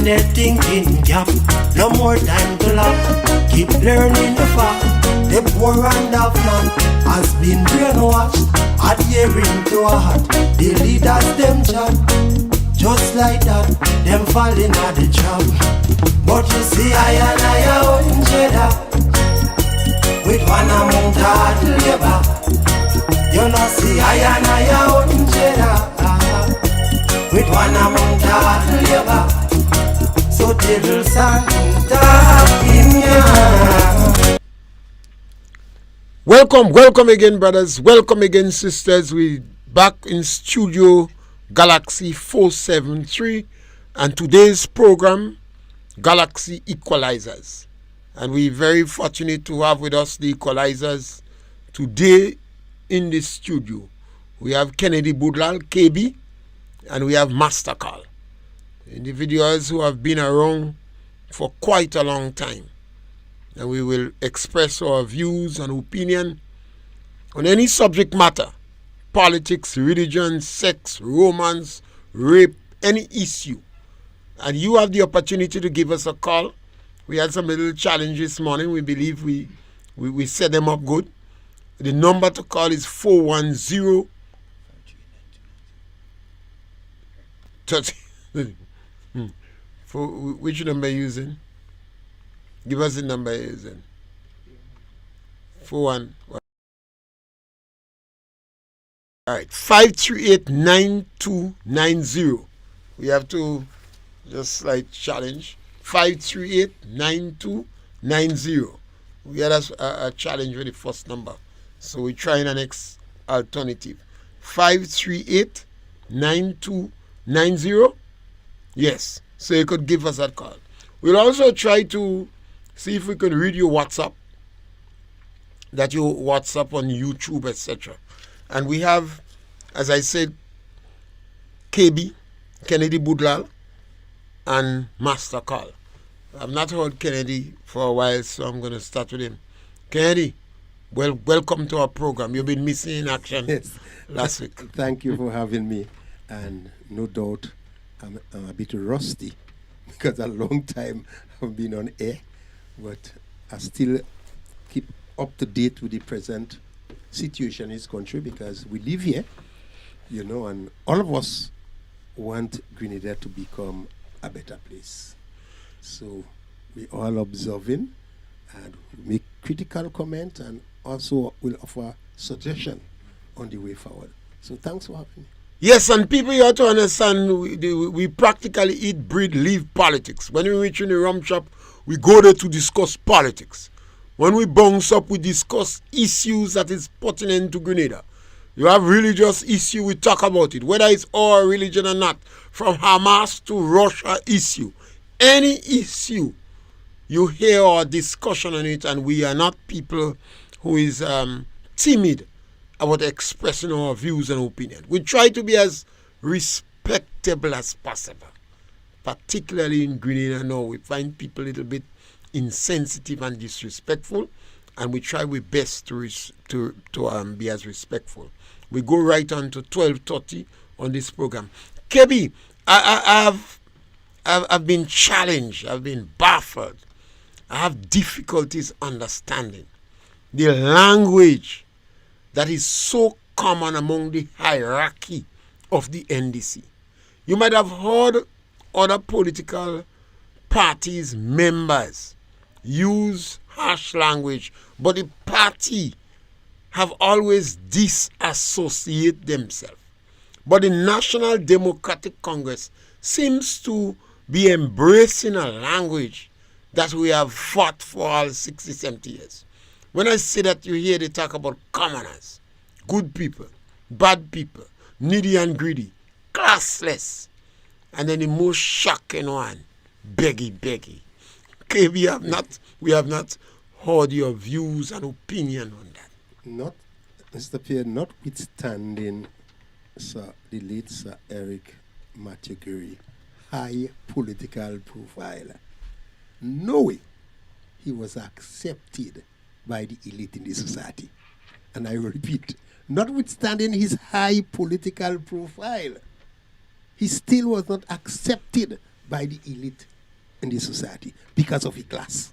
their thinking gap. No more time to laugh. Keep learning the fact. The poor and the flat has been brainwashed. Adhering to a heart. The leaders them chat. Just like that, them falling at the trap. But you see, I and I own cheddar with one amount of hard labor. You know, see, I and I own cheddar with one amount of hard labor. So table Santa in ya. Welcome again, brothers. Welcome again, sisters. We back in studio Galaxy 473, and today's program, Galaxy Equalizers. And we're very fortunate to have with us the Equalizers today in the studio. We have Kenedy Budhlall, KB, and we have Master Carl, individuals who have been around for quite a long time. And we will express our views and opinion on any subject matter: politics, religion, sex, romance, rape, any issue. And you have the opportunity to give us a call. We had some little challenges this morning. We believe we set them up good. The number to call is 410 For which number are you using? Give us the number you're using. 41. All right, 538-9290. We have to just slight challenge. 538-9290. We had a challenge with the first number, so we're trying the next alternative. 538-9290. Yes, so you could give us that call. We'll also try to see if we can read your WhatsApp, that you WhatsApp on YouTube, etc. And we have, as I said, KB, Kenedy Budhlall, and Master Carl. I've not heard Kenedy for a while, so I'm going to start with him. Kenedy, welcome to our program. You've been missing in action last week. Thank you for having me. And no doubt, I'm a bit rusty because a long time I've been on air, but I still keep up to date with the present situation in this country because we live here, you know, and all of us want Grenada to become a better place. So we all observing and make critical comment and also will offer suggestion on the way forward. So thanks for having me. Yes, and people, you have to understand, we practically eat, breathe, live politics. When we reach in the rum shop, we go there to discuss politics. When we bounce up, we discuss issues that is pertinent to Grenada. You have religious issue, we talk about it, whether it's our religion or not, from Hamas to Russia issue. Any issue, you hear our discussion on it, and we are not people who is timid about expressing our views and opinion. We try to be as respectable as possible, particularly in Grenada now. We find people a little bit insensitive and disrespectful, and we try our best to be as respectful. We go right on to 12:30 on this program. KB, I've been challenged. I've been baffled. I have difficulties understanding the language that is so common among the hierarchy of the NDC. You might have heard other political parties' members use harsh language, but the party have always disassociated themselves. But the National Democratic Congress seems to be embracing a language that we have fought for all 60, 70 years. When I say that, you hear they talk about commoners, good people, bad people, needy and greedy, classless, and then the most shocking one, beggy. Okay, we have not heard your views and opinion on that. Not, Mr. Pierre, notwithstanding Sir, the late Sir Eric Matthew high political profile, no way he was accepted by the elite in the society. And I repeat, notwithstanding his high political profile, he still was not accepted by the elite in the society because of his class.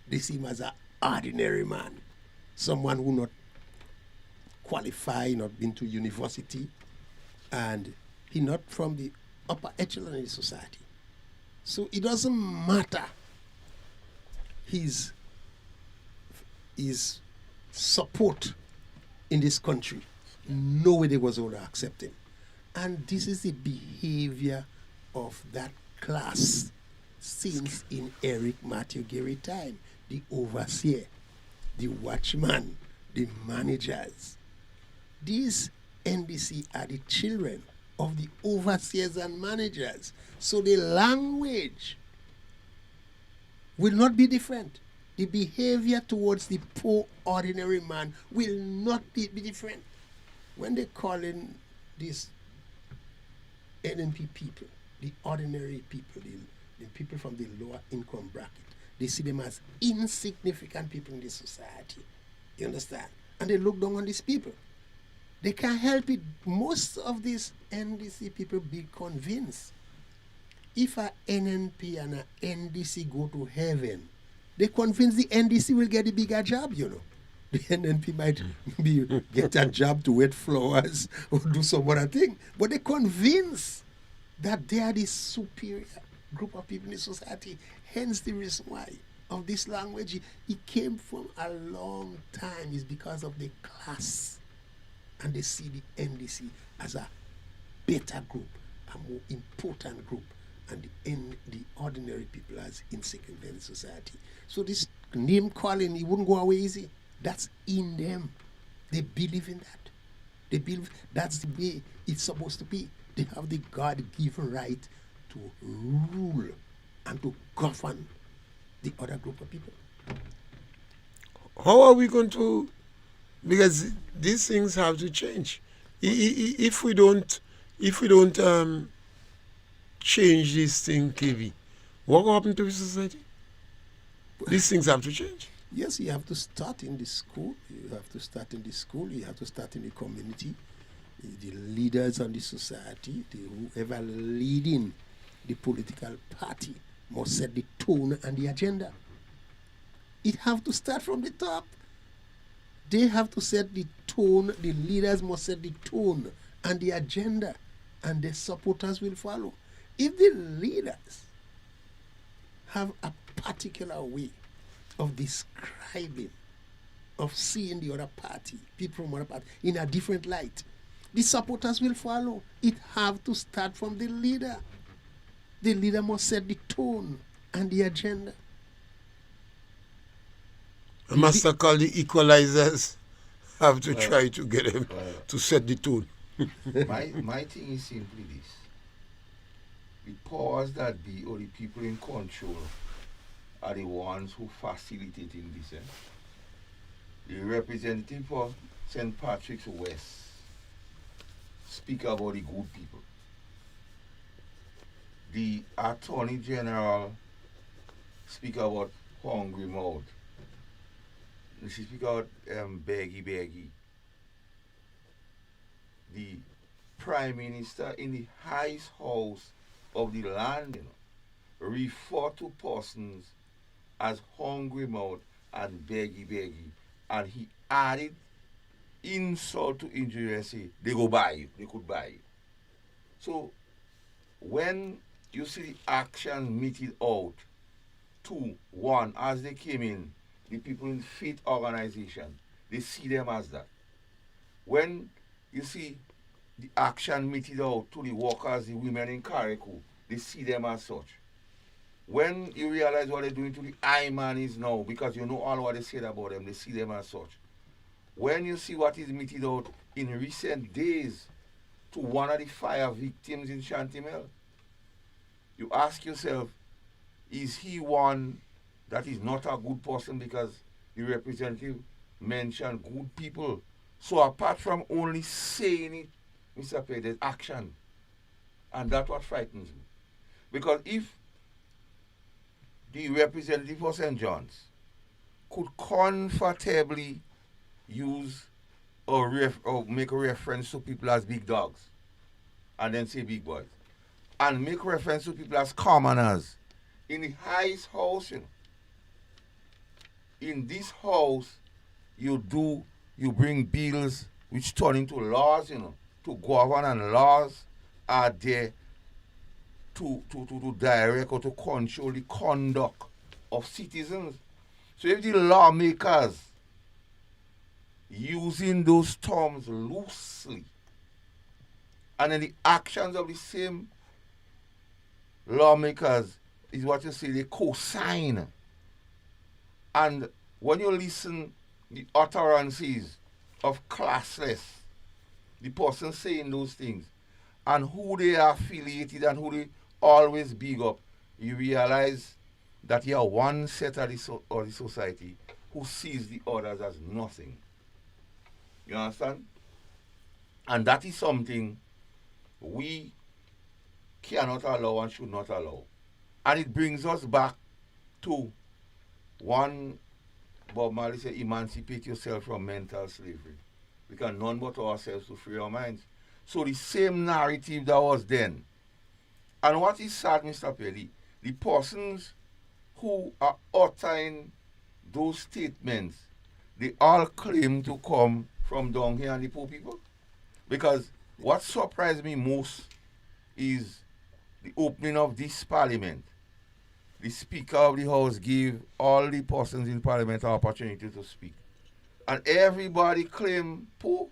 They see him as an ordinary man, someone who not qualified, not been to university, and he not from the upper echelon of the society. So it doesn't matter his support in this country. Nobody was going to accept him. And this is the behavior of that class since in Eric Matthew Gary time. The overseer, the watchman, the managers. These NDC are the children of the overseers and managers. So the language will not be different. The behavior towards the poor ordinary man will not be different. When they call in these NNP people, the ordinary people, the people from the lower income bracket, they see them as insignificant people in this society. You understand? And they look down on these people. They can't help it. Most of these NDC people be convinced if a NNP and a NDC go to heaven, they convince the NDC will get a bigger job, you know. The NNP might get a job to wet flowers or do some other thing, but they convince that they are the superior group of people in the society. Hence the reason why of this language, it came from a long time, is because of the class. And they see the NDC as a better group, a more important group, and the ordinary people as insignificant in society. So this name calling, it wouldn't go away easy. That's in them. They believe in that. They believe that's the way it's supposed to be. They have the God-given right to rule and to govern the other group of people. How are we going to, because these things have to change. If we don't change this thing, KB, what will happen to the society? These things have to change. Yes, you have to start in the school. You have to start in the school. You have to start in the community. The leaders on the society, whoever leading the political party, must set the tone and the agenda. It have to start from the top. They have to set the tone. The leaders must set the tone and the agenda, and the supporters will follow. If the leaders have a particular way of describing, of seeing the other party, people from other party, in a different light, the supporters will follow. It have to start from the leader. The leader must set the tone and the agenda. A master called the Equalizers have to try to get him to set the tone. my thing is simply this. The powers that be, or the people in control, are the ones who facilitating this. The representative for St. Patrick's West speak about the good people. The Attorney General speak about hungry mouth. She speak about beggy. The Prime Minister in the highest house of the land, refer to persons as hungry mouth and beggy. And he added insult to injury, say they go buy you, they could buy you. So when you see the action meted out, 2, 1, as they came in, the people in faith organization, they see them as that. When you see the action meted out to the workers, the women in Carriacou, they see them as such. When you realize what they're doing to the I-man is now, because you know all what they said about them, they see them as such. When you see what is meted out in recent days to one of the fire victims in Chantimel, you ask yourself, is he one that is not a good person because the representative mentioned good people? So apart from only saying it, Mr. Pierre, there's action. And that's what frightens me. Because if the representative for St. John's could comfortably use or make a reference to people as big dogs and then say big boys, and make reference to people as commoners in the highest house, in this house, you bring bills which turn into laws, to govern, and laws are there to direct or to control the conduct of citizens. So if the lawmakers using those terms loosely, and then the actions of the same lawmakers is what you say they co-sign. And when you listen the utterances of classless, the person saying those things, and who they are affiliated and who they always big up, you realize that you are one set of the society who sees the others as nothing. You understand? And that is something we cannot allow and should not allow. And it brings us back to one, Bob Marley said, emancipate yourself from mental slavery. We can none but ourselves to free our minds. So the same narrative that was then. And what is sad, Mr. Perry, the persons who are uttering those statements, they all claim to come from down here and the poor people. Because what surprised me most is the opening of this parliament. The Speaker of the House gave all the persons in Parliament an opportunity to speak. And everybody claimed poor.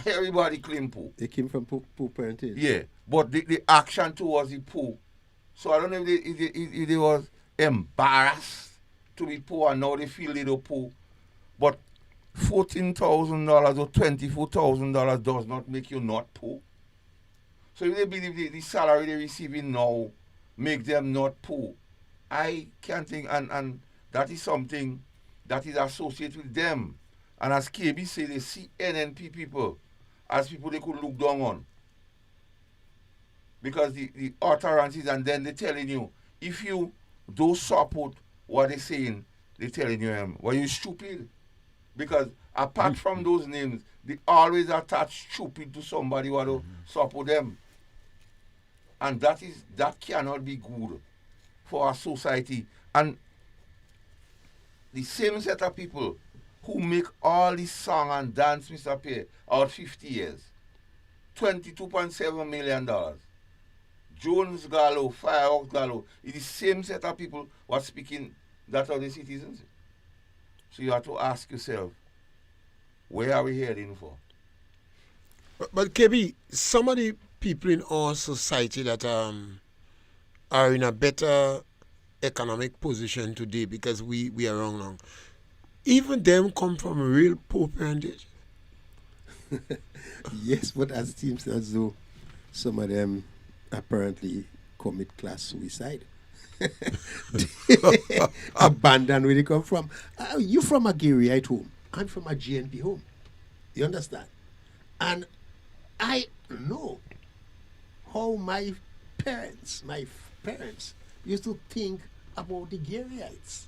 Everybody claimed poor. They came from poor parentage. Yeah, but the action towards the poor. So I don't know if they was embarrassed to be poor and now they feel they are poor. But $14,000 or $24,000 does not make you not poor. So if they believe the salary they're receiving now make them not poor, I can't think, and that is something that is associated with them. And as KB say, they see NNP people as people they could look down on. Because the utterances, and then they're telling you, if you don't support what they're saying, they're telling you, well, you're stupid. Because apart from those names, they always attach stupid to somebody who will support them. And that cannot be good for our society. And the same set of people who make all this song and dance, Mr. Pierre, out 50 years, $22.7 million. Jones Gallo, Fireworks Gallo, is the same set of people who are speaking that of the citizens. So you have to ask yourself, where are we heading for? But KB, some of the people in our society that are in a better economic position today because we are wrong. Even them come from a real poor parentage. Yes, but it seems as though some of them apparently commit class suicide. Abandon where they come from. You from a Gariite home. I'm from a GNP home. You understand? And I know how my parents used to think about the Garyites.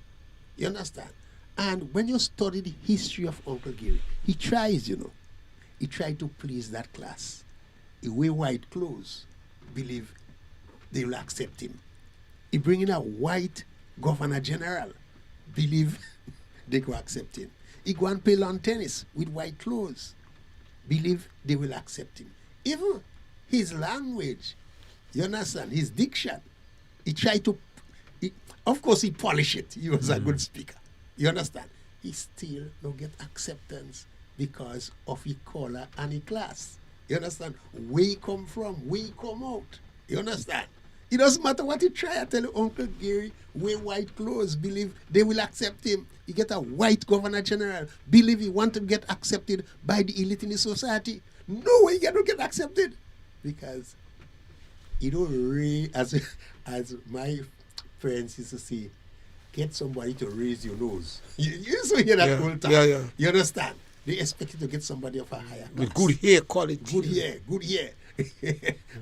You understand? And when you study the history of Uncle Gary, he tries, he tried to please that class. He wear white clothes, believe they will accept him. He bring in a white governor general, believe they will accept him. He go and play lawn tennis with white clothes, believe they will accept him. Even his language, you understand, his diction, he tried to, of course he polish it. He was a good speaker. You understand? He still don't get acceptance because of his color and his class. You understand? Where he come from, where he come out. You understand? It doesn't matter what he try. I tell you, Uncle Gary, wear white clothes, believe they will accept him. He get a white governor general, believe he want to get accepted by the elite in the society. No way he cannot get accepted. Because he don't really, as my friends used to say, get somebody to raise your nose. You used to hear that whole time. Yeah. You understand? They expect you to get somebody of a higher class. With good hair quality. Good hair.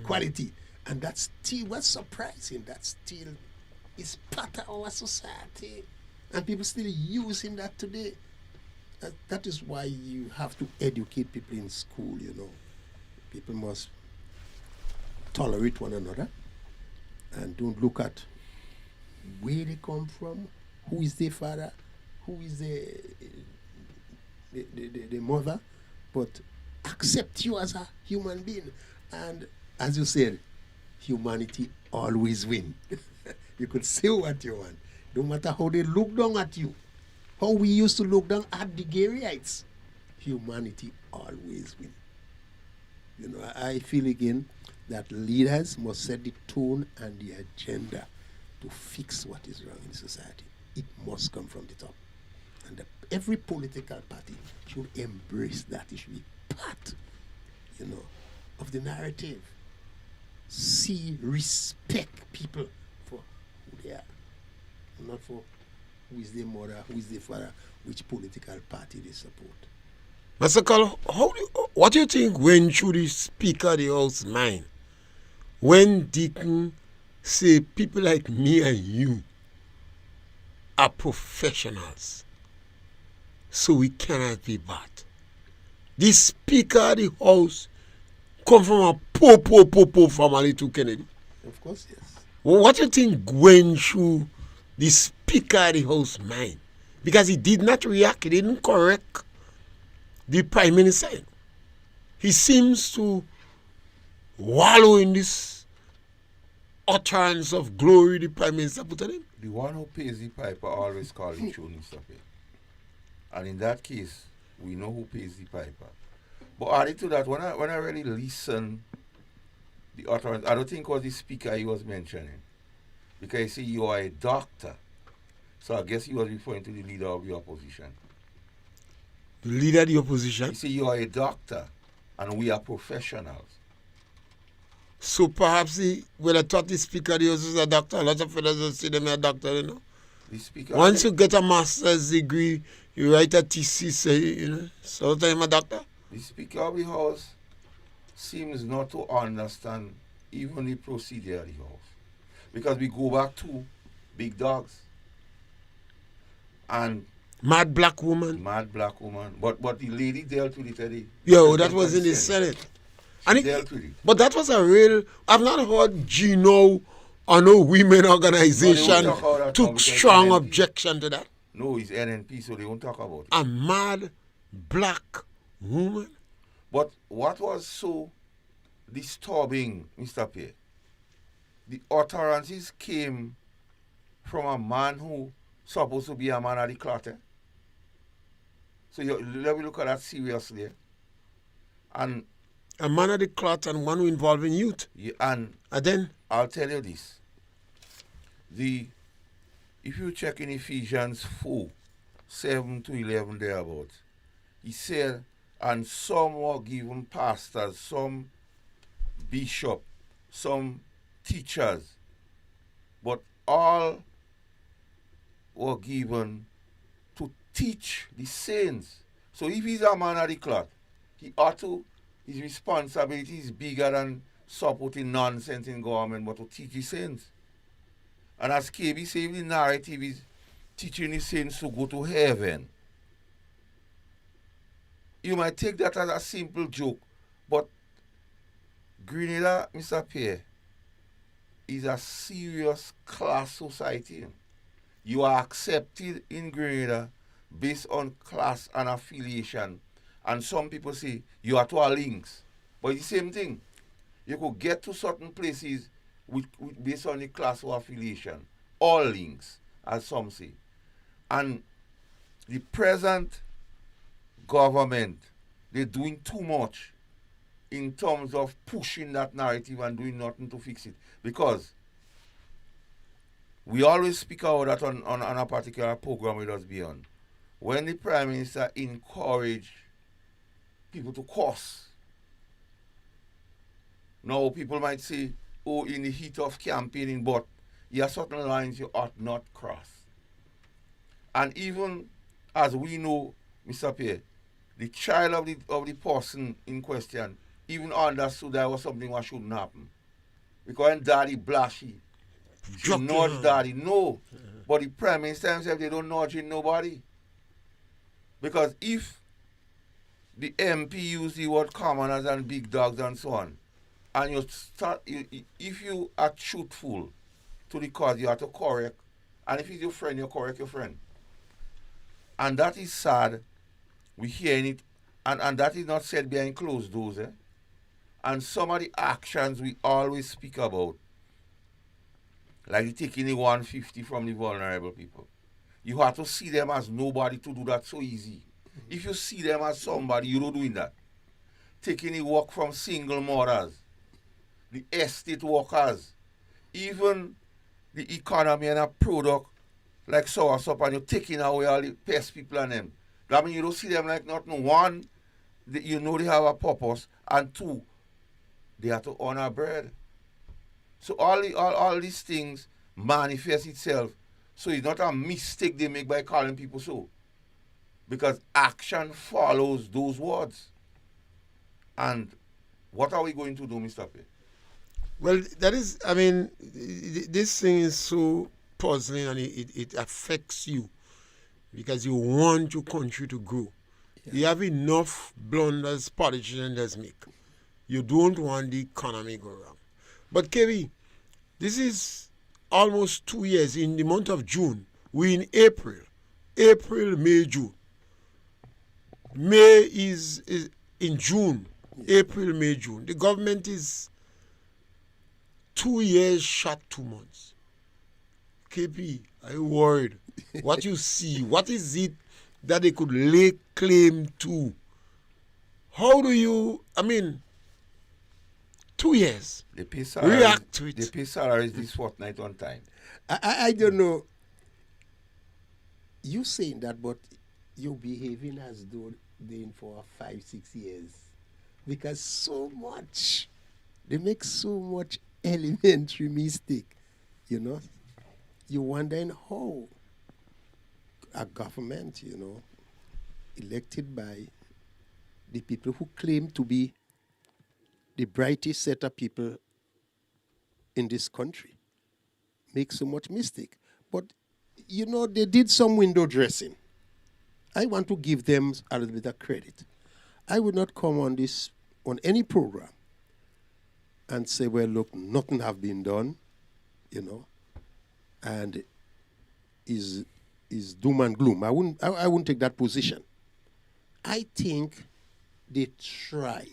Quality. And that's still, what's surprising, that still is part of our society. And people still using that today. That is why you have to educate people in school, People must tolerate one another and don't look at where they come from, who is their father, who is the mother, but accept you as a human being. And as you said, humanity always win. You could say what you want. No matter how they look down at you, how we used to look down at the Garyites, humanity always win. You know, I feel again that leaders must set the tone and the agenda to fix what is wrong in society. It must come from the top. And every political party should embrace that. It should be part, you know, of the narrative. See, respect people for who they are, not for who is their mother, who is their father, which political party they support. Mr. Carlo, what do you think when should the Speaker of the House mind? When Deacon say people like me and you are professionals, so we cannot be bad. The Speaker of the House come from a poor family to Kenedy. Of course, yes. Well, what do you think when should the Speaker of the House mind? Because he did not react, he didn't correct the Prime Minister. He seems to wallow in this utterance of glory the Prime Minister put on him. The one who pays the piper always calls the tune, Mr. Pierre. And in that case, we know who pays the piper. But added to that, when I really listen the utterance, I don't think it was the speaker he was mentioning. Because he said you are a doctor. So I guess he was referring to the leader of the opposition. The leader of the opposition? He said you are a doctor and we are professionals. So perhaps he would have thought the Speaker of the House is a doctor. A lot of fellows will see them as a doctor, you know. The speaker Once you get a master's degree, you write a thesis, you know, so I'm a doctor. The Speaker of the House seems not to understand even the procedure of the House. Because we go back to big dogs and Mad black woman. But the lady dealt with it, Eddie. Yeah, that was in the Senate. And Dealt with it. But that was a real, I've not heard Gino or no women organization No, they won't talk about that now took because strong NNP. objection to that. No, it's NNP, so they won't talk about it. A mad black woman. But what was so disturbing, Mr. Pierre, the utterances came from a man who supposed to be a man of the cloth. So let me look at that seriously. And A man of the cloth and one who involving youth. and then I'll tell you this. If you check in Ephesians 4, 7 to 11 thereabouts, he said, and some were given pastors, some bishop, some teachers, but all were given to teach the saints. So if he's a man of the cloth, he ought to, his responsibility is bigger than supporting nonsense in government, but to teach the saints. And as KB said, the narrative is teaching the saints to go to heaven. You might take that as a simple joke, but Grenada, Mr. Pierre, is a serious class society. You are accepted in Grenada based on class and affiliation. And some people say you are to our links. But it's the same thing. You could get to certain places based on the class or affiliation. All links, as some say. And the present government, they're doing too much in terms of pushing that narrative and doing nothing to fix it. Because we always speak about that on a particular program with us beyond. When the Prime Minister encouraged people to curse, now people might say, oh, in the heat of campaigning, but there are certain lines you ought not cross. And even as we know, Mr. Pierre, the child of the person in question even understood that was something that shouldn't happen. Because when daddy blashy, she nudge daddy. No. But the Prime Minister himself, they don't nudge in nobody. Because if the MP use the word commoners and big dogs and so on, and if you are truthful to the cause, you have to correct And if he's your friend, you correct your friend. And that is sad. We hearing it, and that is not said behind closed doors. Eh? And some of the actions we always speak about, like taking the 150 from the vulnerable people, you have to see them as nobody to do that so easy. If you see them as somebody, you're not doing that. Taking the work from single mothers, the estate workers, even the economy and a product like soursop, and you're taking away all the pest people and them. That means you don't see them like nothing. One, you know they have a purpose, and two, they have to honor bread. So all these things manifest itself. So it's not a mistake they make by calling people so. Because action follows those words. And what are we going to do, Mr. P? Well, that is, I mean, this thing is so puzzling, and it affects you because you want your country to grow. Yeah. You have enough blunders politicians make. You don't want the economy go wrong. But KB, this is almost 2 years. In the month of June, we're in April, May, June. May is in June, April, May, June. The government is 2 years short 2 months. KP, are you worried? What you see, what is it that they could lay claim to? How do you, 2 years, they pay salaries, react to it? They pay salaries this fortnight on time. I don't know. You saying that, but you're behaving as though doing for 5-6 years. Because so much, they make so much elementary mistake, you know. You're wondering how a government, you know, elected by the people who claim to be the brightest set of people in this country, make so much mistake. But, you know, they did some window dressing. I want to give them a little bit of credit. I would not come on any program and say, well, look, nothing have been done, you know, and is doom and gloom. I wouldn't take that position. I think they try,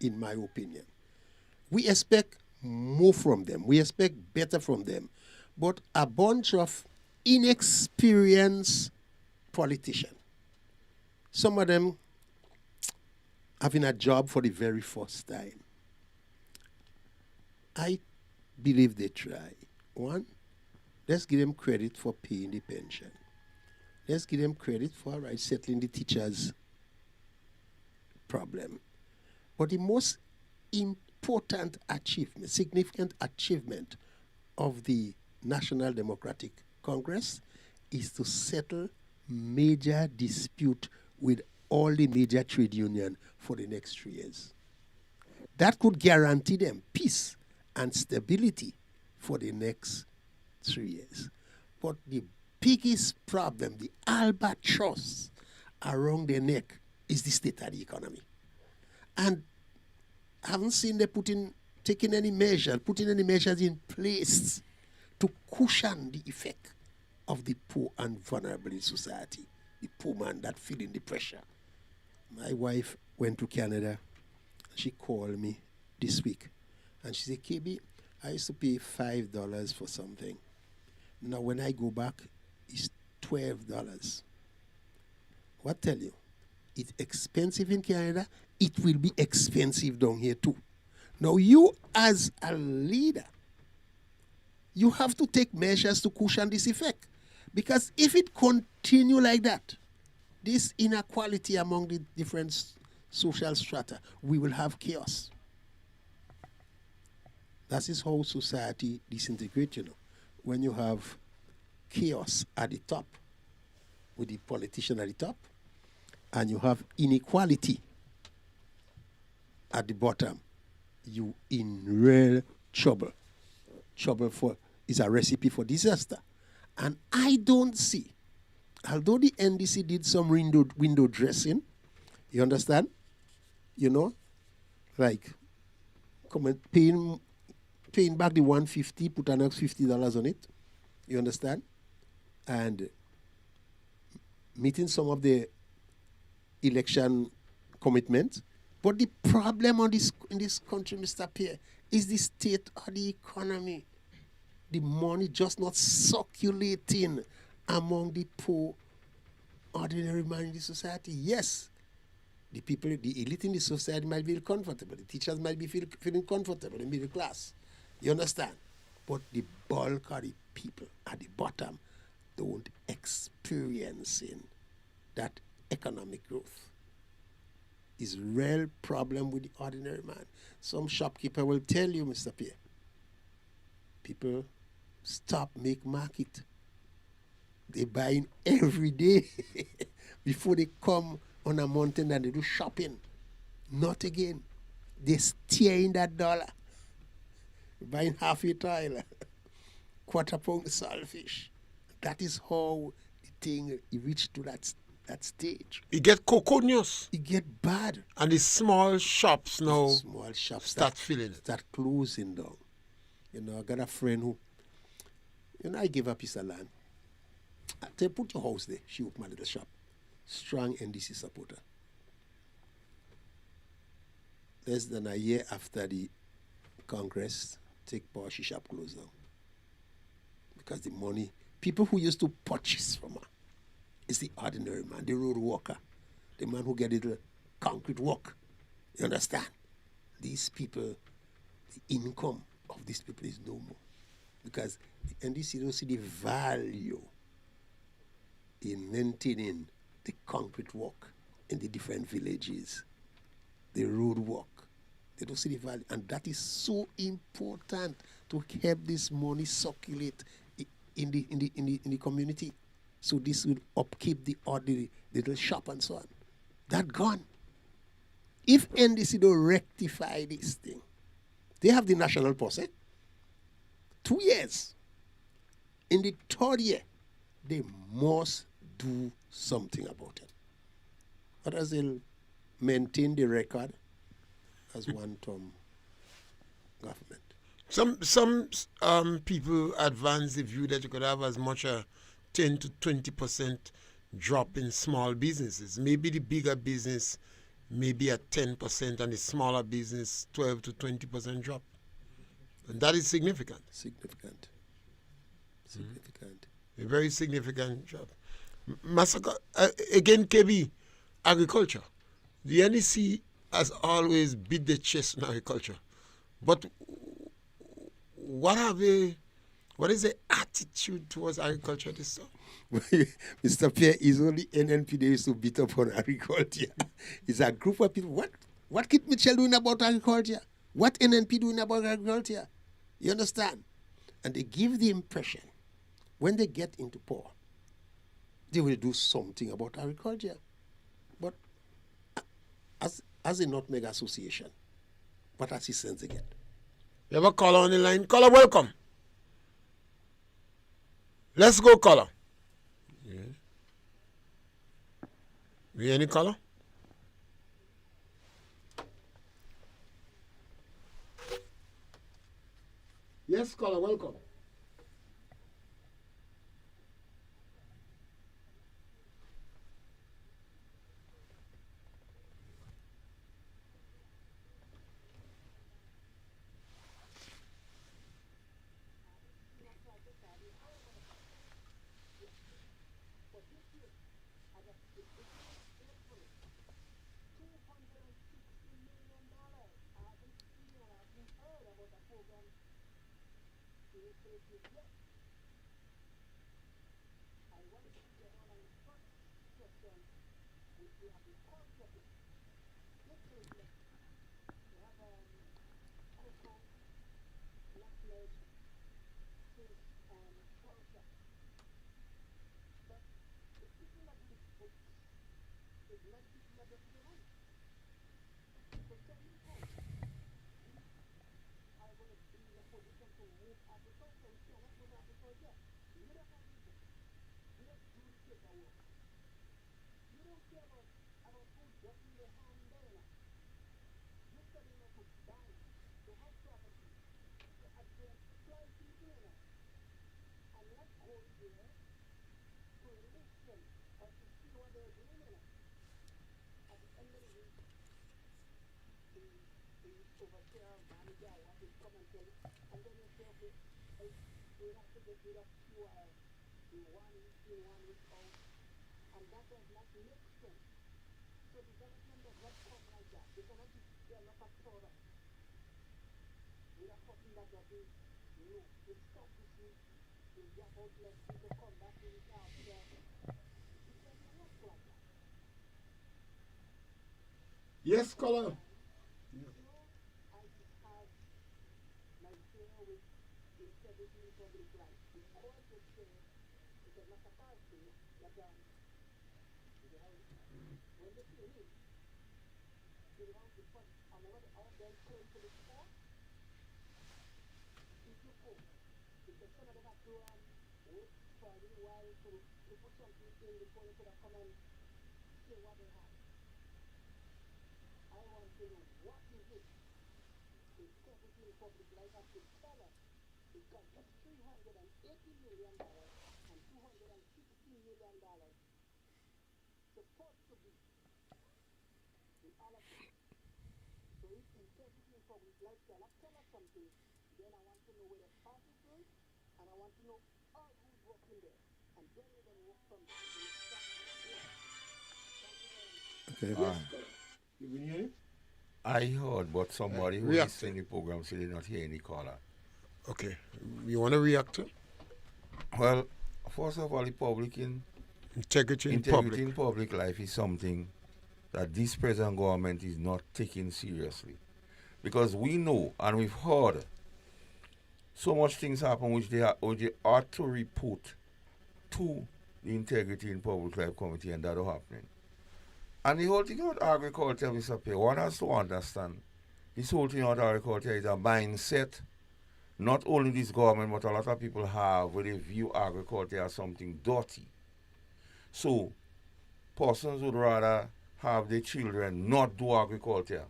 in my opinion. We expect more from them. We expect better from them. But a bunch of inexperienced politicians, some of them having a job for the very first time, I believe they try. One, let's give them credit for paying the pension. Let's give them credit for settling the teachers' problem. But the most important achievement, significant achievement of the National Democratic Congress is to settle major dispute with all the major trade unions for the next 3 years. That could guarantee them peace and stability for the next 3 years. But the biggest problem, the albatross around their neck, is the state of the economy. And I haven't seen them putting any measures in place to cushion the effect of the poor and vulnerable in society, the poor man that feeling the pressure. My wife went to Canada. She called me this week, and she said, KB, I used to pay $5 for something. Now when I go back, it's $12. What tell you? It's expensive in Canada. It will be expensive down here too. Now you as a leader, you have to take measures to cushion this effect. Because if it continue like that, this inequality among the different social strata, we will have chaos. That is how society disintegrates, you know. When you have chaos at the top, with the politician at the top, and you have inequality at the bottom, you in real trouble. Trouble is a recipe for disaster. And I don't see, although the NDC did some window dressing, you understand? You know, like paying back the 150, put another $50 on it. You understand? And meeting some of the election commitments. But the problem on this in this country, Mr. Pierre, is the state of the economy. The money just not circulating among the poor, ordinary man in the society. Yes, the people, the elite in the society might feel comfortable. The teachers might be feeling comfortable, the middle class. You understand? But the bulk of the people at the bottom don't experiencing that economic growth. Is real problem with the ordinary man. Some shopkeeper will tell you, Mr. Pierre, people stop make market. They buying every day before they come on a mountain and they do shopping. Not again. They steer in that dollar. Buying half a tile, quarter pound saltfish. That is how the thing reached to that stage. It get coconuts. It get bad. And the small shops now Small shops start filling it. Start closing down. You know, I got a friend who, I gave her a piece of land. I tell her, put your house there. She opened my little shop. Strong NDC supporter. Less than a year after the Congress take power, she shop closed down. Because the money, people who used to purchase from her, is the ordinary man, the road worker, the man who get the concrete work. You understand? These people, the income of these people is no more. Because the NDC don't see the value in maintaining the concrete work in the different villages, the road work. They don't see the value. And that is so important to help this money circulate in the community. So this will upkeep the ordinary little shop and so on. That gone. If NDC don't rectify this thing, they have the national posse. 2 years. In the third year, they must do something about it. Otherwise, they'll maintain the record as one-term government. Some people advance the view that you could have as much as 10 to 20% drop in small businesses. Maybe the bigger business maybe at 10% and the smaller business 12 to 20% drop. And that is significant. Significant. A very significant drop. Massacre, again, KB, agriculture. The NEC has always beat the chest in agriculture. But what is the attitude towards agriculture this time? Mr. Pierre is only NNP they used to beat up on agriculture. It's a group of people. What Kit Mitchell doing about agriculture? What NNP doing about agriculture? You understand? And they give the impression when they get into power, they will do something about agriculture. But as a Nutmeg Association, what assistance they get? You have a caller on the line. Caller, welcome. Let's go, caller. Yeah. We any caller? Yes, caller, welcome. Yes, caller. Okay. Yes, caller. You been hearing? I heard, but somebody who React. listened to the program said they did not hear any caller. Okay. You want to react to Well, first of all, the public integrity in integrity public? in public life is something that this present government is not taking seriously. Because we know and we've heard so much things happen which they ought to report to the Integrity in Public Life Committee, and that are happening. And the whole thing about agriculture, Mr. Pierre, one has to understand this whole thing about agriculture is a mindset not only this government but a lot of people have where they view agriculture as something dirty. So persons would rather have their children not do agriculture.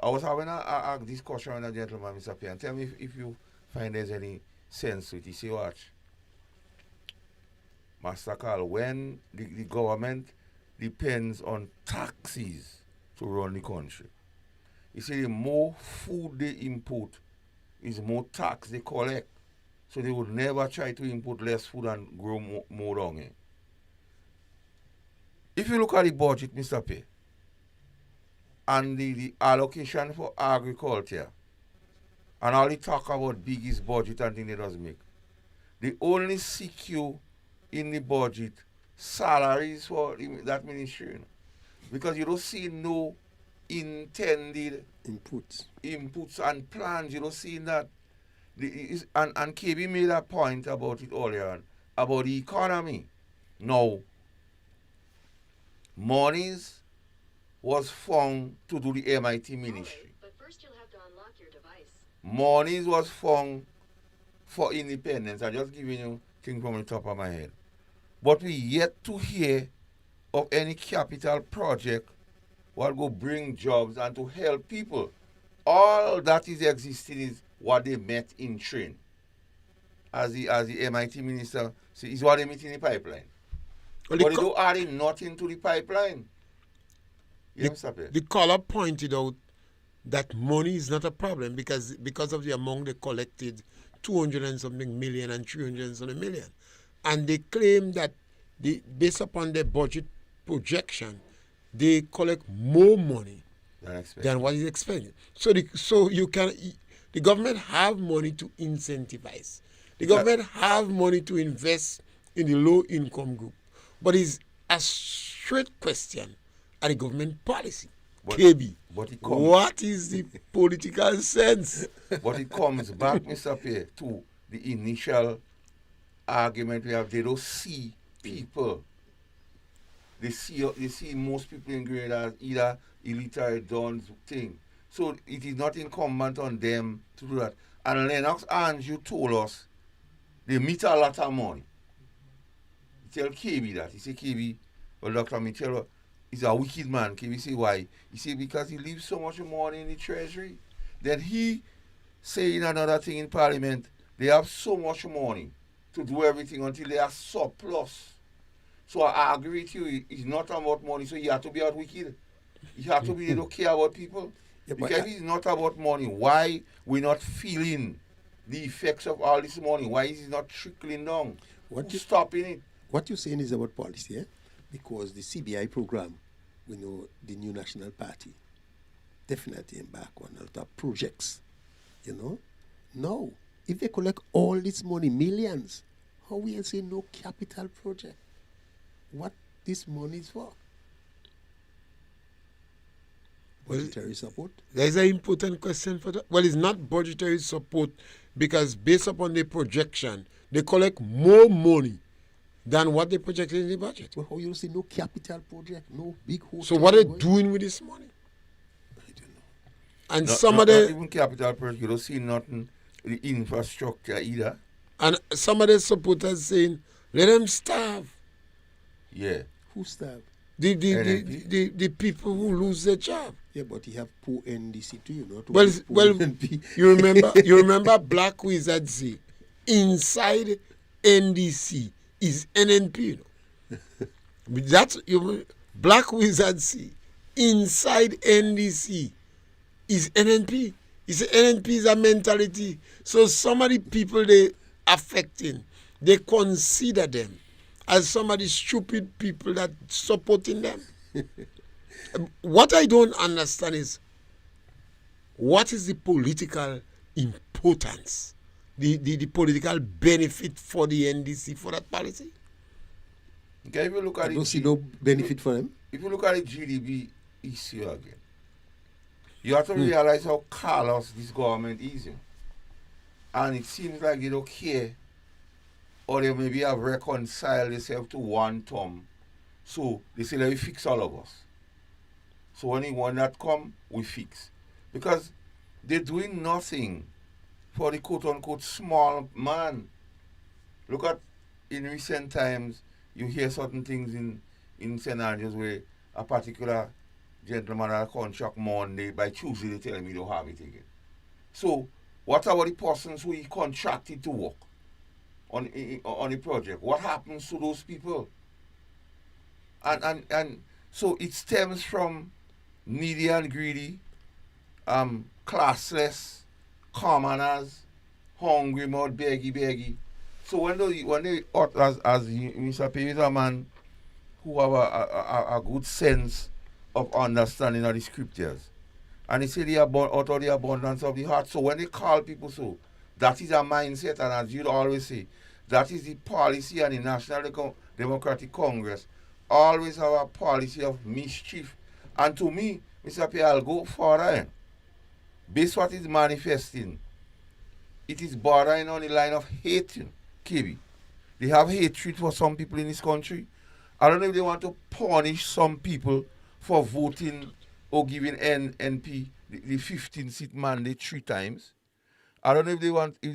I was having a discussion with a gentleman, Mr. Pierre, and tell me if you find there's any sense to it. He say, watch, Master Carl, when the government depends on taxes to run the country, he said the more food they import is more tax they collect. So they would never try to import less food and grow more down here. If you look at the budget, Mr. Pierre, and the allocation for agriculture, and all the talk about biggest budget and things they does make, they only secure in the budget salaries for that ministry. You know? Because you don't see no intended inputs and plans. You don't see that. And KB made a point about it earlier on, about the economy. Now, monies was found to do the MIT ministry. But first you'll have to unlock your device. Monies was found for independence. I'm just giving you things from the top of my head. But we yet to hear of any capital project what will bring jobs and to help people. All that is existing is what they met in train. As the MIT minister says, is what they met in the pipeline. Well, but they don't add nothing to the pipeline. The caller pointed out that money is not a problem because of the amount they collected, 200 and something million and 300 and something million. And they claim that based upon their budget projection, they collect more money than what is expected. So the government have money to incentivize. The government have money to invest in the low income group. But it's a straight question at the government policy. KB, what is the political sense? But it comes back, Mr. Pierre, to the initial argument we have. They don't see people. They see most people in grade as either illiterate done thing. So it is not incumbent on them to do that. And Lennox Andrew told us they meet a lot of money. He tell KB that. He say, KB, well, Dr. Mitchell, he's a wicked man. KB say, why? He say, because he leaves so much money in the treasury. Then he say in another thing in Parliament They have so much money to do everything until they are surplus. So I agree with you. It's not about money. So you have to be out wicked. You have to be, they don't care about people. Yeah, but Because it's not about money. Why we not feeling the effects of all this money? Why is it not trickling down? What Who's stopping it? what you're saying is about policy, eh? Because the CBI program, we know the new National Party definitely embark on a lot of projects, you know. No, if they collect all this money, millions, how we say no capital project? What this money is for? Budgetary support? There's an important question for that. Well, it's not budgetary support because based upon the projection, they collect more money than what they projected in the budget. Well, how you say no capital project, no big hotel? So what are they going? doing with this money? I don't know. And Not, some not, of not the even capital project. You don't see nothing, the infrastructure either. supporters saying, let them starve. Yeah. Who starve? The people who lose their job. Yeah, but you have poor NDC too, you know. to Well, have poor well, NP. you remember Black Wizard say inside NDC is NNP. You know? That's Black Wizard say inside NDC is NNP. It's NNP is a mentality. So some of the people they affecting, they consider them as some of the stupid people that supporting them. What I don't understand is what is the political importance, the political benefit for the NDC for that policy? Okay, if you look at I it, don't see no benefit for them. if you look at the GDP issue again, you have to realize how callous this government is. You know. And it seems like they don't care, or they maybe have reconciled themselves to one term. So they say, let me fix all of us. So when that come, we fix. Because they're doing nothing for the quote-unquote small man. Look at, in recent times, you hear certain things in scenarios where a particular gentleman had a contract Monday, by Tuesday they tell him he don't have it again. So what about the persons who he contracted to work on the project? What happens to those people? And so it stems from needy and greedy, classless, commoners, hungry mouth, beggy. So when they as Mr. Pierre is a man who have a good sense of understanding of the scriptures, and he say out of the abundance of the heart. So when they call people, so that is a mindset, and as you always say, that is the policy, and the National Democratic Congress always have a policy of mischief. And to me, Mr. Pierre, I'll go further. Based what is manifesting, it is bordering on the line of hate, KB. They have hatred for some people in this country. I don't know if they want to punish some people for voting or giving NP the 15-seat mandate 3 times. I don't know if they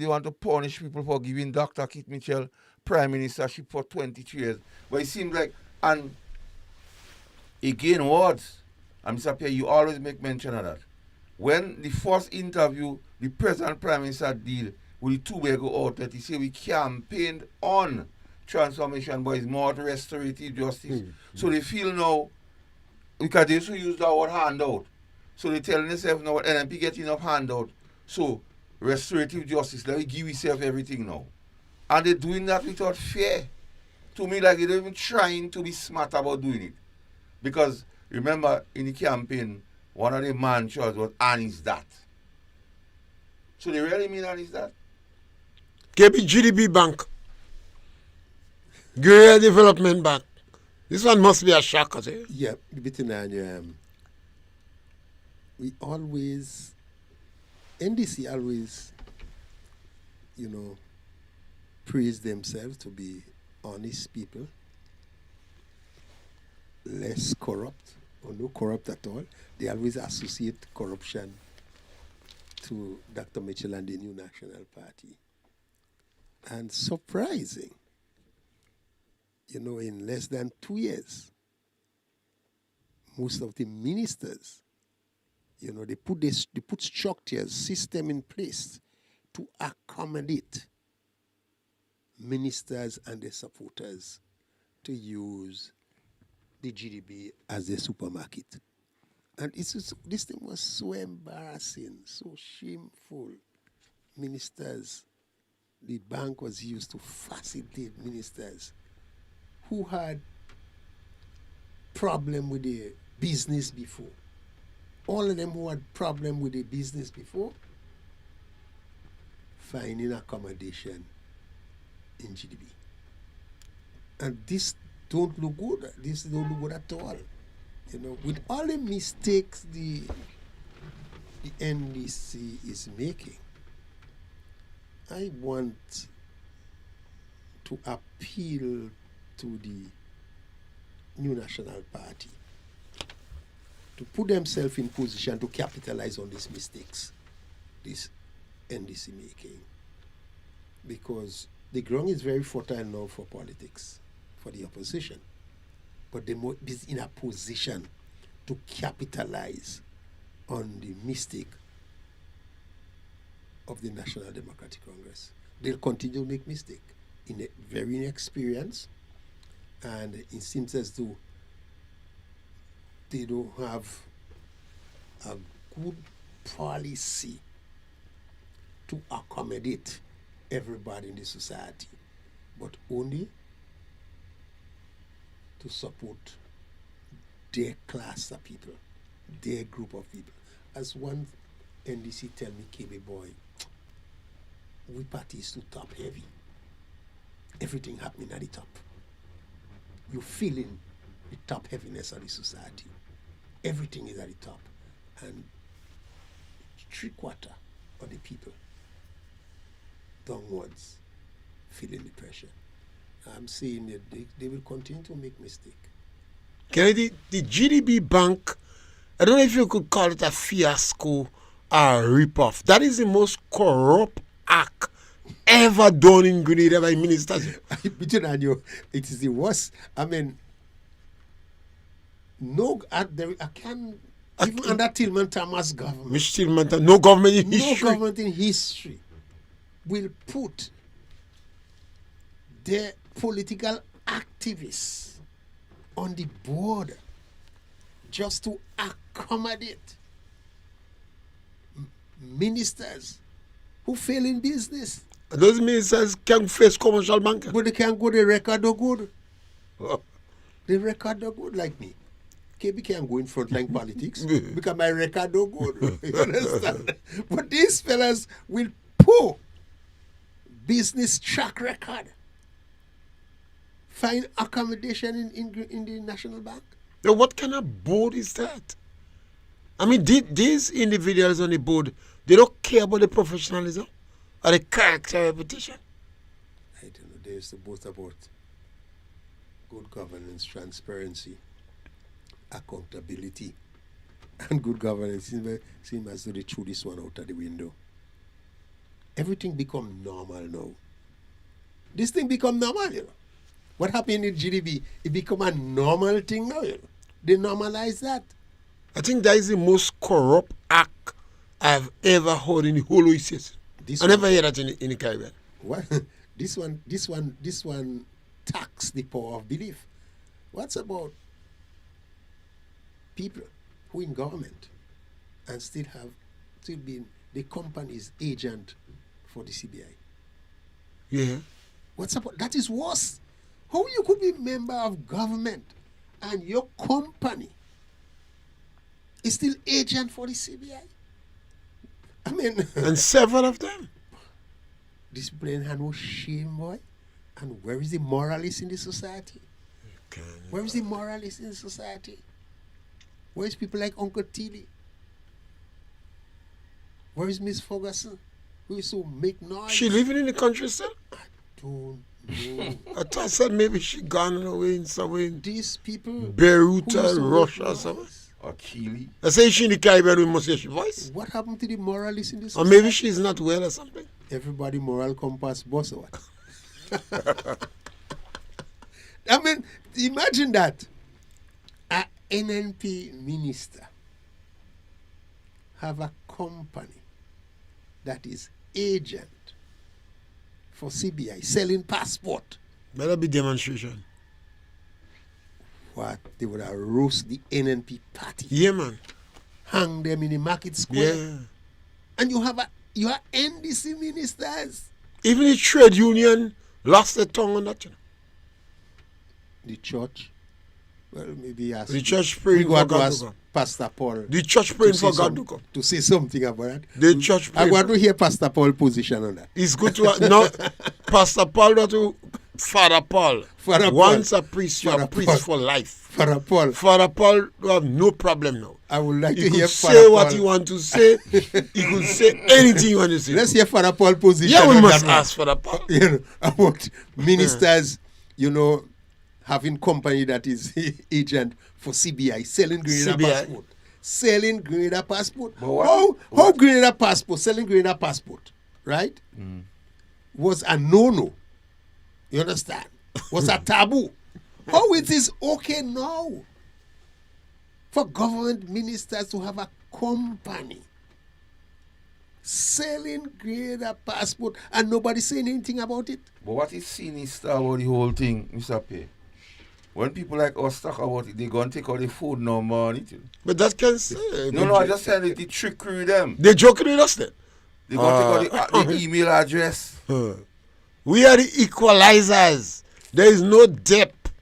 want to punish people for giving Dr. Kit Mitchell prime ministership for 22 years. But it seems like, and again, words, and Mr. Pierre, you always make mention of that. When the first interview the present prime minister did with the Tobago outlet, he said we campaigned on transformation, but it's more restorative justice. So they feel now, because they used to use the word handout. So they telling themselves now, NMP get enough handout. So restorative justice, let me give yourself everything now. And they're doing that without fear. To me, like they're not even trying to be smart about doing it. Because remember, in the campaign, one of the mantras was, and is that. So they really mean and is that? KBGDB Bank, Guerrilla Development Bank. This one must be a shocker. Eh? Yeah, between we always, NDC always, praise themselves to be honest people, less corrupt or no corrupt at all. They always associate corruption to Dr. Mitchell and the new National Party. And surprising, in less than 2 years, most of the ministers, they put structures, system in place to accommodate ministers and their supporters to use the GDB as a supermarket. And this thing was so embarrassing, so shameful. Ministers, the bank was used to facilitate ministers who had problem with their business before. All of them who had problem with their business before, finding accommodation in GDB. And this don't look good. This don't look good at all. You know, with all the mistakes the NDC is making, I want to appeal to the New National Party to put themselves in position to capitalize on these mistakes this NDC making, because the ground is very fertile now for politics, for the opposition, but they must be in a position to capitalize on the mistake of the National Democratic Congress. They'll continue to make mistakes, very inexperienced, and it seems as though they don't have a good policy to accommodate everybody in the society, but only to support their class of people, their group of people. As one NDC tell me, KB boy, we party is too top heavy. Everything happening at the top. You feeling the top heaviness of the society. Everything is at the top. And 3/4 of the people downwards feeling the pressure. I'm saying that they will continue to make mistakes. Kennedy, the GDB Bank, I don't know if you could call it a fiasco or a rip-off. That is the most corrupt act ever done in Grenada by ministers. Between and you, it is the worst. I mean, no, I can't, even under Tillman Thomas government, Mr. Tillman, no government in history. no government in history will put their political activists on the board just to accommodate ministers who fail in business. Those ministers can face commercial banking. But they can't go the record no good. The record no good like me. KB can't go in frontline politics because my record no good. You understand? But these fellas will pull business track record. Find accommodation in the National Bank. Now, what kind of board is that? I mean, these individuals on the board, they don't care about the professionalism or the character reputation. I don't know. There's both about good governance, transparency, accountability, and good governance. Seems as though they threw this one out of the window. Everything become normal now. This thing become normal, you know. What happened in GDB? It become a normal thing now, you know. They normalize that. I think that is the most corrupt act I've ever heard in the whole OECS. I never hear that in the Caribbean. What? This one tax the power of belief. What's about people who in government and still been the company's agent for the CBI? Yeah. What's about that is worse. How you could be member of government and your company is still agent for the CBI? I mean, And several of them. this brain had no shame, boy. And where is the moralist in the society? Where is the moralist in the society? Where is people like Uncle Tilly? Where is Miss Ferguson, who used to make noise? She living in the country still? I don't know. I thought I said maybe she gone away in somewhere in These people, Beirut who used to or make Russia or noise. something. Or Keely. I say she in the Caribbean, we must hear she voice. What happened to the moralist in this? Or maybe she's not well or something. Everybody moral compass boss or what? I mean, imagine that. A NNP minister have a company that is agent for CBI, selling passport. Better be demonstration. What? They would have roast the NNP party. Yeah, man. Hang them in the market square. Yeah. And you are NDC ministers. Even the trade union lost their tongue on that. You know. The church. Well, maybe ask. The church we praying for got to God to ask come. Pastor Paul. The church praying for God to come. To say something about that. The church I praying. want to hear Pastor Paul's position on that. It's good to no Pastor Paul, not to Father Paul. Father Paul. Once a priest, you're Father a priest Paul. for life. Father Paul, Father Paul will have no problem now. I would like He to could hear say Father what Paul. he want to say. He could say anything he want to say. Let's hear Father Paul's position. Yeah, we on must that one. ask Father Paul. You know, about ministers, having company that is agent for CBI, selling Grenada CBI. passport. Selling Grenada passport. But what- How Grenada passport, selling Grenada passport, right? Was a no-no. You understand? Was a taboo. How it is okay now for government ministers to have a company selling Grenada passport and nobody saying anything about it? But what is sinister about the whole thing, Mr. Pierre? When people like us talk about it, they go and take out the phone number on it. But that can say. No, I just saying the trickery with them. They're joking with us then. They go and take out the email address. We are the equalizers. There is no depth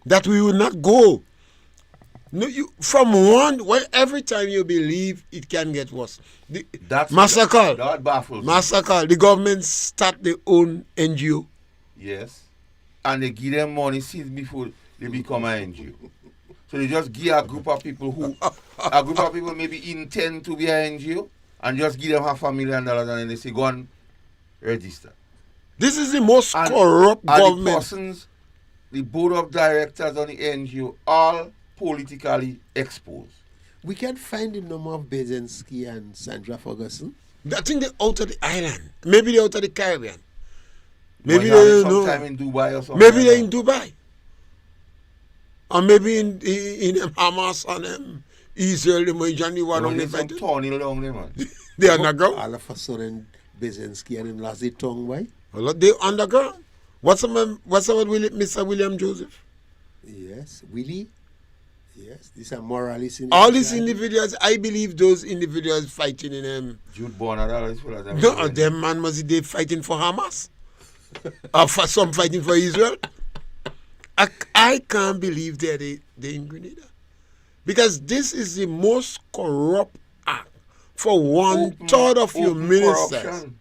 that we will not go. No, every time you believe it can get worse. That Massacre. baffles me. Massacre. The government start their own NGO. Yes. And they give them money since before they become an NGO. So they just give a group of people maybe intend to be an NGO and just give them $500,000 and then they say, go and register. This is the most And- corrupt And government. the persons, the board of directors on the NGO, all politically exposed. We can find the number of Bezinski and Sandra Ferguson. I think they're out of the island. Maybe they're out of the Caribbean. Maybe But they sometime in Dubai or something. Maybe like they're that. in Dubai. Or maybe in Hamas and Israel, the Mojani one Well, on there's some the turning along there, man. They underground. All of a sudden, Bezinski and him lost their tongue, why? Well, they underground. What's about Mr. William Joseph? Yes, Willie. Yes, these are moralists. All these individuals, I believe those individuals fighting in Jude Bonner, all these fellas. no, them man must they fighting for Hamas. Or for some fighting for Israel. I can't believe they're in Grenada. Because this is the most corrupt act for one-third of your Open ministers corruption.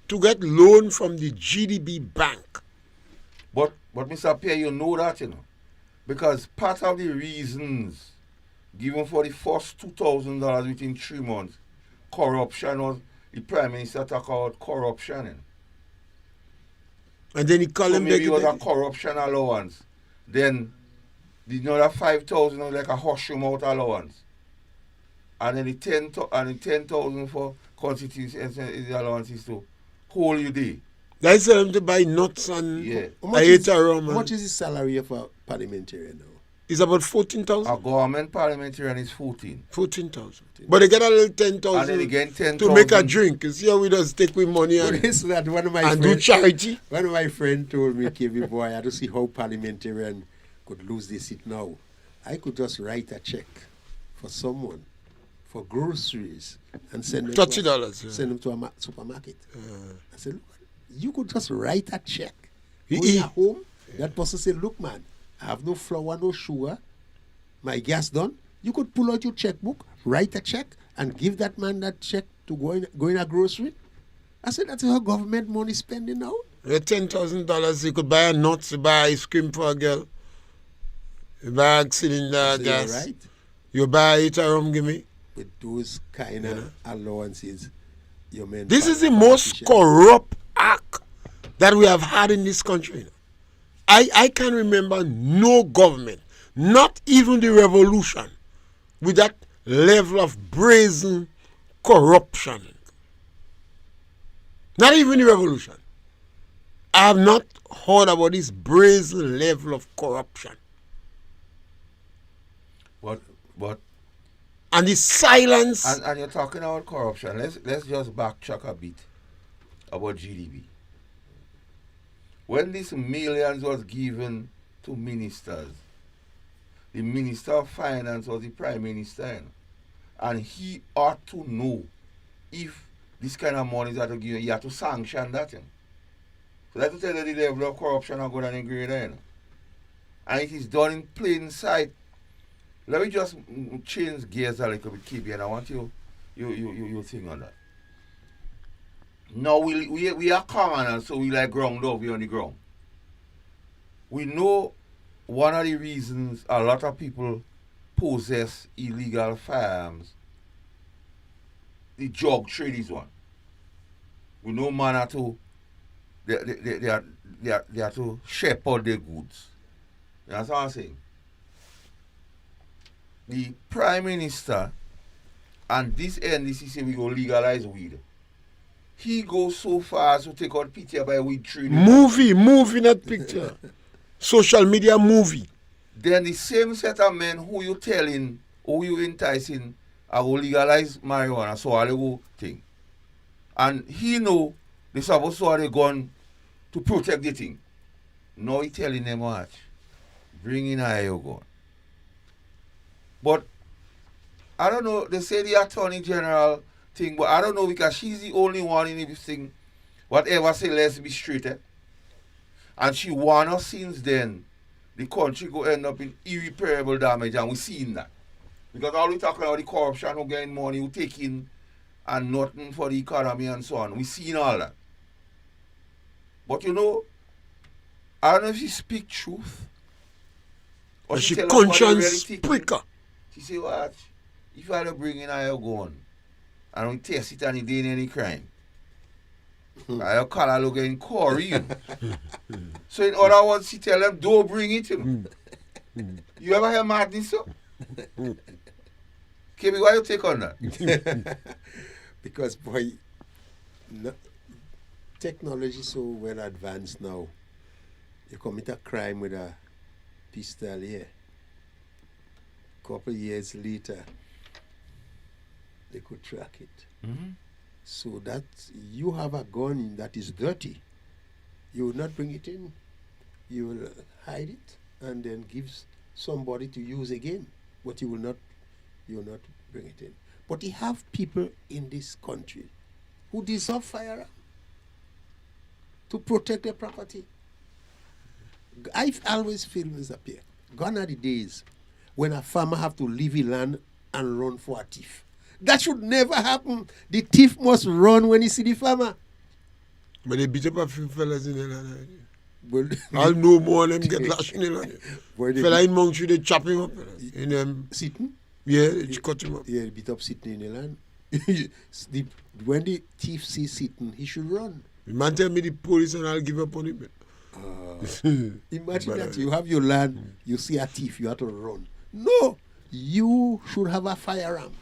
to get loan from the GDB bank. But Mr. Pierre, you know that, because part of the reasons given for the first $2,000 within 3 months, corruption was the Prime Minister talk about corruption. And then he call So him maybe it was a back. corruption allowance. Then the another 5,000 was like a hush him out allowance. And then the 10,000 for constituency allowances to hold you there. They tell him to buy nuts and Yeah. How I ate a rum. How much is the salary of a parliamentarian now? It's about A 14,000. government parliamentarian is 14. 14,000. But they get a little And then 10,000 again 10,000. to make a drink. You see how we just take with money But and, it's that one of my and do friends, charity. one of my friends told me, KB boy, I had to see how parliamentarian could lose their seat now. I could just write a check for someone for groceries and send them $30, yeah. send them to a supermarket. I said, look, you could just write a check. He- Go in your home, that person say, look man, I have no flour, no sugar, my gas done. You could pull out your checkbook, write a check, and give that man that check to go in a grocery. I said, that's how government money spending now. With $10,000, you could buy a nuts, you buy ice cream for a girl. You buy a cylinder So gas. you're right. You buy it a rum, give me. With those kind of allowances, your men. This is the most corrupt act that we have had in this country. I can remember no government, not even the revolution, with that level of brazen corruption. Not even the revolution. I have not heard about this brazen level of corruption. But And the silence. and you're talking about corruption. Let's just backtrack a bit about GDP. when these millions was given to ministers, the Minister of Finance was the Prime Minister, you know, and he ought to know if this kind of money that to give, he had to sanction that. You know. So that's to tell you the level of corruption are going to greater. You know. And it is done in plain sight. Let me just change gears a little bit, KB, and I want you think on that. Now we are commoners, so we like ground up, we on the ground. We know one of the reasons a lot of people possess illegal firearms, the drug trade is one. We know man are to they are to shepherd their goods. You understand what I'm saying? The Prime Minister and this NDC say we go legalize weed. He goes so far as to take out picture by weed trade. Movie, not picture. Social media movie. Then the same set of men who you telling, who you enticing, I will legalize marijuana, so I go thing. And he know they supposed to have a gun to protect the thing. Now he telling them what? Bring in a gun. But I don't know, they say the Attorney General thing, but I don't know because she's the only one in this thing. Whatever say, let's be straight. And she warned us since then, the country go end up in irreparable damage, and we seen that. Because all we talking about the corruption, who getting money, who taking, and nothing for the economy and so on. We seen all that. But you know, I don't know if she speak truth. Or She tell us what they conscience really pricker. She say, what? If I don't bring in a gun, and we test it and it ain't any crime, I'll call her look in Corey. You know. So in other words, she tell them, don't bring it. You know. You ever hear madness? So? KB, why you take on that? Because, boy, technology is so well advanced now. You commit a crime with a pistol here. Couple years later, they could track it. Mm-hmm. So that you have a gun that is dirty, you will not bring it in. You will hide it and then give somebody to use again. But you will not bring it in. But you have people in this country who deserve firearm to protect their property. I always feel, Mr. Pierre, gone are the days when a farmer have to leave his land and run for a thief. That should never happen. The thief must run when he see the farmer. But they beat up a few fellas in the land. Well, I'll know more of them get lashed in the land. Where they Fella in Montreal, they chop him up. In them, sitting? yeah, they cut him up. Yeah, beat up sitting in the land. When the thief sees sitting, he should run. The man tell me the police and I'll give up on him. Imagine that you have your land, you see a thief, you have to run. No, you should have a firearm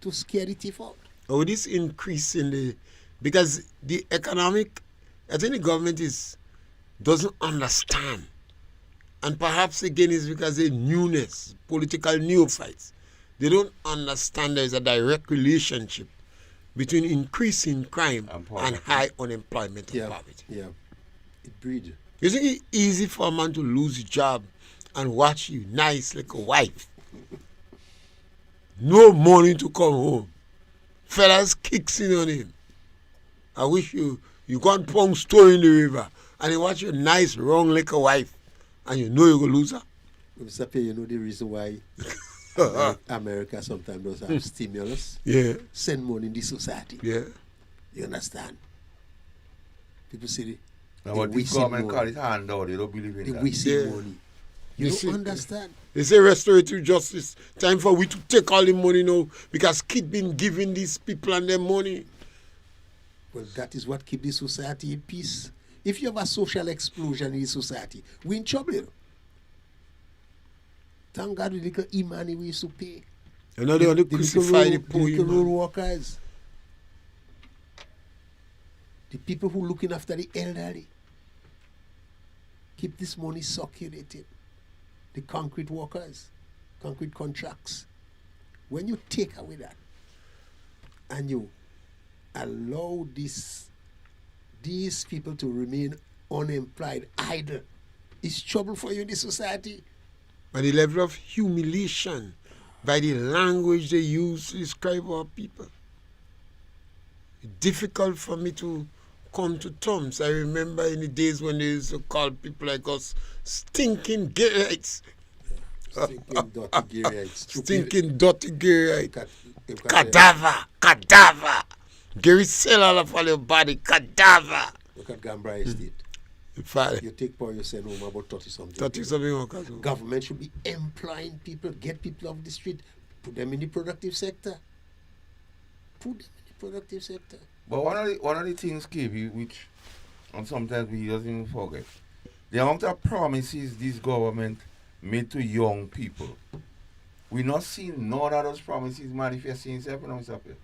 to scare the thief out. Oh, this increase in the, because the economic, I think the government doesn't understand. And perhaps again it's because of newness, political neophytes. They don't understand there's a direct relationship between increasing crime and high unemployment and poverty. Yeah, it breeds. You think it's easy for a man to lose his job and watch you nice like a wife? No money to come home. Fellas kicks in on him. I wish you can't pump store in the river and you watch your nice wrong like a wife and you know you're going to lose her. Mr. Pierre, you know the reason why America sometimes does have stimulus? Yeah. Send money in the society. Yeah. You understand? People say Now what the government call it handout, they don't believe in the that. wasting money. You don't see, understand. They say restorative justice. Time for we to take all the money now because kids been giving these people and their money. Well, that is what keeps the society in peace. If you have a social explosion in the society, we're in trouble. You know? Thank God the little e-money we used to pay. You know they want to crucify the poor little road workers. The people who looking after the elderly. Keep this money circulated. The concrete workers, concrete contracts. When you take away that and you allow these people to remain unemployed, idle, it's trouble for you in this society. But the level of humiliation by the language they use to describe our people. It's difficult for me to come to terms. I remember in the days when they used to call people like us stinking gayites. Stinking dirty Garyites. Stinking dirty gayites. You've got Cadaver. Gary sell all of all your body. Cadaver. Look at Gambra Estate. In fact, You take power, you send home about 30-something. 30-something workers. Government should be employing people, get people off the street, put them in the productive sector. But one of the things, KB, which and sometimes we just even forget, the amount of promises this government made to young people, we not seeing none of those promises manifesting itself, Mr. Pierre.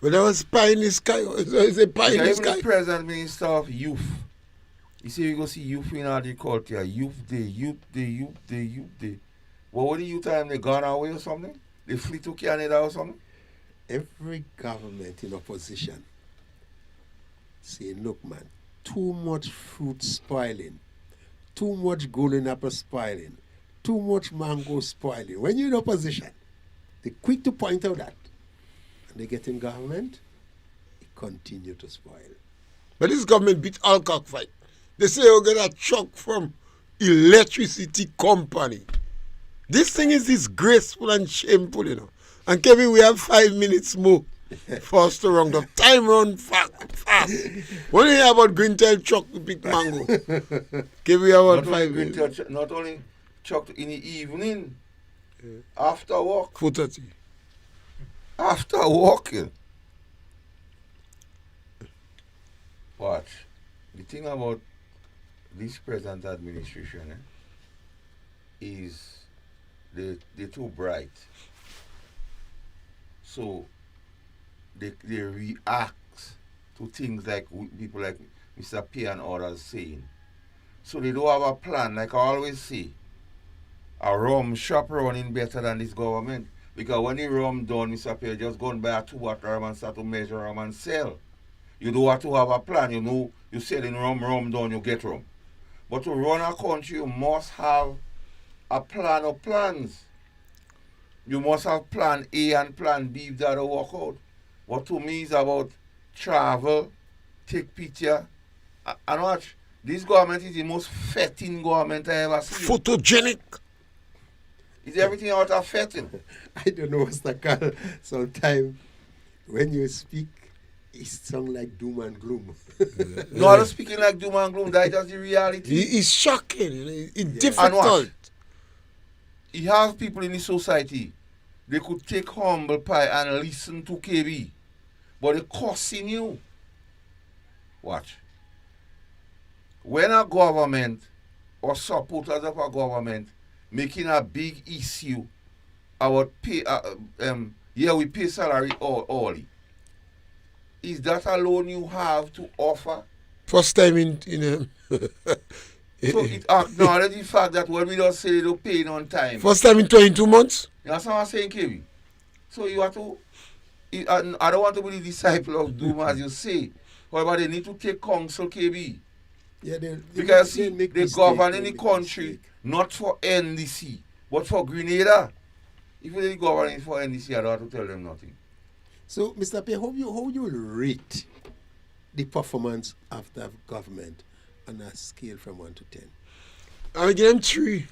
Well, there was pie in the sky. It's a pie in the Even sky. the President Minister of Youth, he said we go see youth in agriculture, youth day. What were the youth time they gone away or something? They flee to Canada or something? Every government in opposition saying, look, man, too much fruit spoiling, too much golden apple spoiling, too much mango spoiling. When you're in opposition, they're quick to point out that. And they get in government, they continue to spoil. But this government beat all cockfight. They say we'll get a truck from electricity company. This thing is disgraceful and shameful, you know. And Kevin, we have 5 minutes more for us to round up. Time run fast. When you hear about green tail truck to pick mango, Kevin, we have about 5 minutes. Not only truck in the evening, after work. 4:30. After walking. Watch. The thing about this present administration is they're too bright. So they react to things like people like Mr. Pierre and others saying. So they don't have a plan. Like I always say, a rum shop running better than this government. Because when the rum done, Mr. Pierre, just go and buy a 2-watt rum and start to measure rum and sell. You don't have to have a plan. You know, you're selling rum done, you get rum. But to run a country, you must have a plan of plans. You must have plan A and plan B if that don't work out. What to me is about travel, take picture, and watch. This government is the most fetting government I ever seen. Photogenic. Is everything out of fetting? I don't know what's the call. Sometimes when you speak, it sounds like doom and gloom. No, I'm not speaking like doom and gloom. That's just the reality. It's shocking. It's difficult. You have people in the society, they could take humble pie and listen to KB, but they're cursing you. Watch. When a government or supporters of a government making a big issue about pay, we pay salary early, is that alone you have to offer? First time in So it acknowledges the fact that when we don't say they don't pay on time. first time in 22 months. That's what I'm saying, KB. So you have to, I don't want to be the disciple of doom as you say. However, they need to take counsel, KB. Yeah, Because they make they mistake, govern they in the make country mistake. not for NDC, but for Grenada. If they govern for NDC, I don't have to tell them nothing. So, Mr. Pierre, how you rate the performance of the government on a scale from 1 to 10? I will give them 3.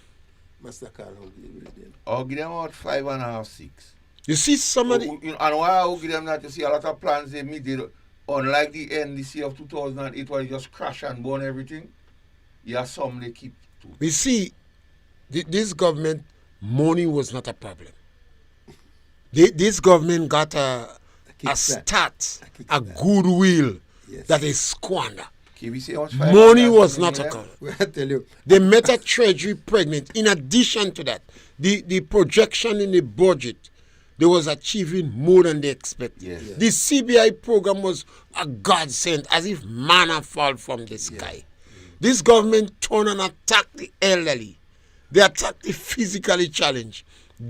Master Carl, how do you rate them? I'll give them about 5.5, 6. You see somebody. And why I'll give them that, you see a lot of plans they made, unlike the NDC of 2008 where they just crash and burn everything, some they keep to. You see, this government, money was not a problem. This government got a start, a goodwill Yes. that is squander. Okay, we say how much Money 5.5 was not a million? problem. Well, I tell you, They met a treasury pregnant. In addition to that, the projection in the budget, they was achieving more than they expected. Yes. The CBI program was a godsend, as if manna fall from the sky. This government turned and attacked the elderly. They attacked the physically challenged,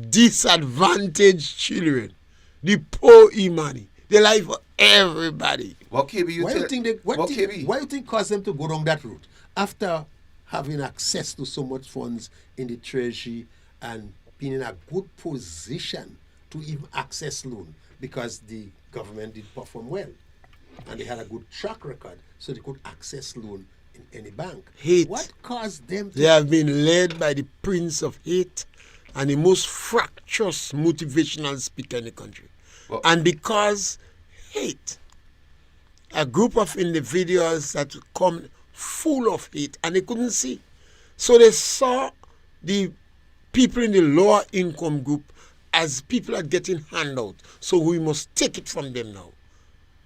disadvantaged children, the poor Imani. They lie for everybody. What KB you why tell? you think what KB? why you think caused them to go down that route? after having access to so much funds in the treasury and being in a good position to even access loan because the government did perform well and they had a good track record, so they could access loan in any bank. Hate. What caused them to They have been led by the Prince of Hate and the most fractious motivational speaker in the country. Well- And because hate, a group of individuals that come full of hate and they couldn't see. So they saw the people in the lower income group as people are getting handouts. So we must take it from them now.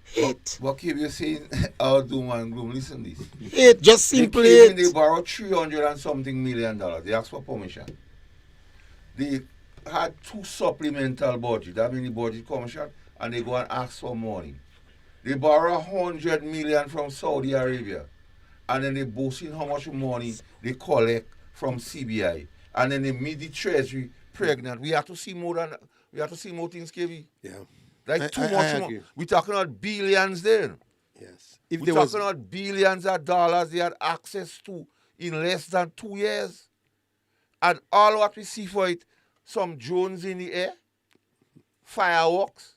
Hate. What keep you saying our doom and gloom? Listen to this. Hate, just They simply came in, they hate. borrowed $300 and something million. They asked for permission. They had 2 supplemental budget. That means the budget commission, and they go and ask for money. They borrow 100 million from Saudi Arabia, and then they boasting how much money they collect from CBI, and then they meet the treasury pregnant. We have to see more things, KB. Yeah. Like too I much more. agree. We're talking about billions there. Yes. If We're there was talking about billions of dollars they had access to in less than 2 years. And all what we see for it, some drones in the air, fireworks.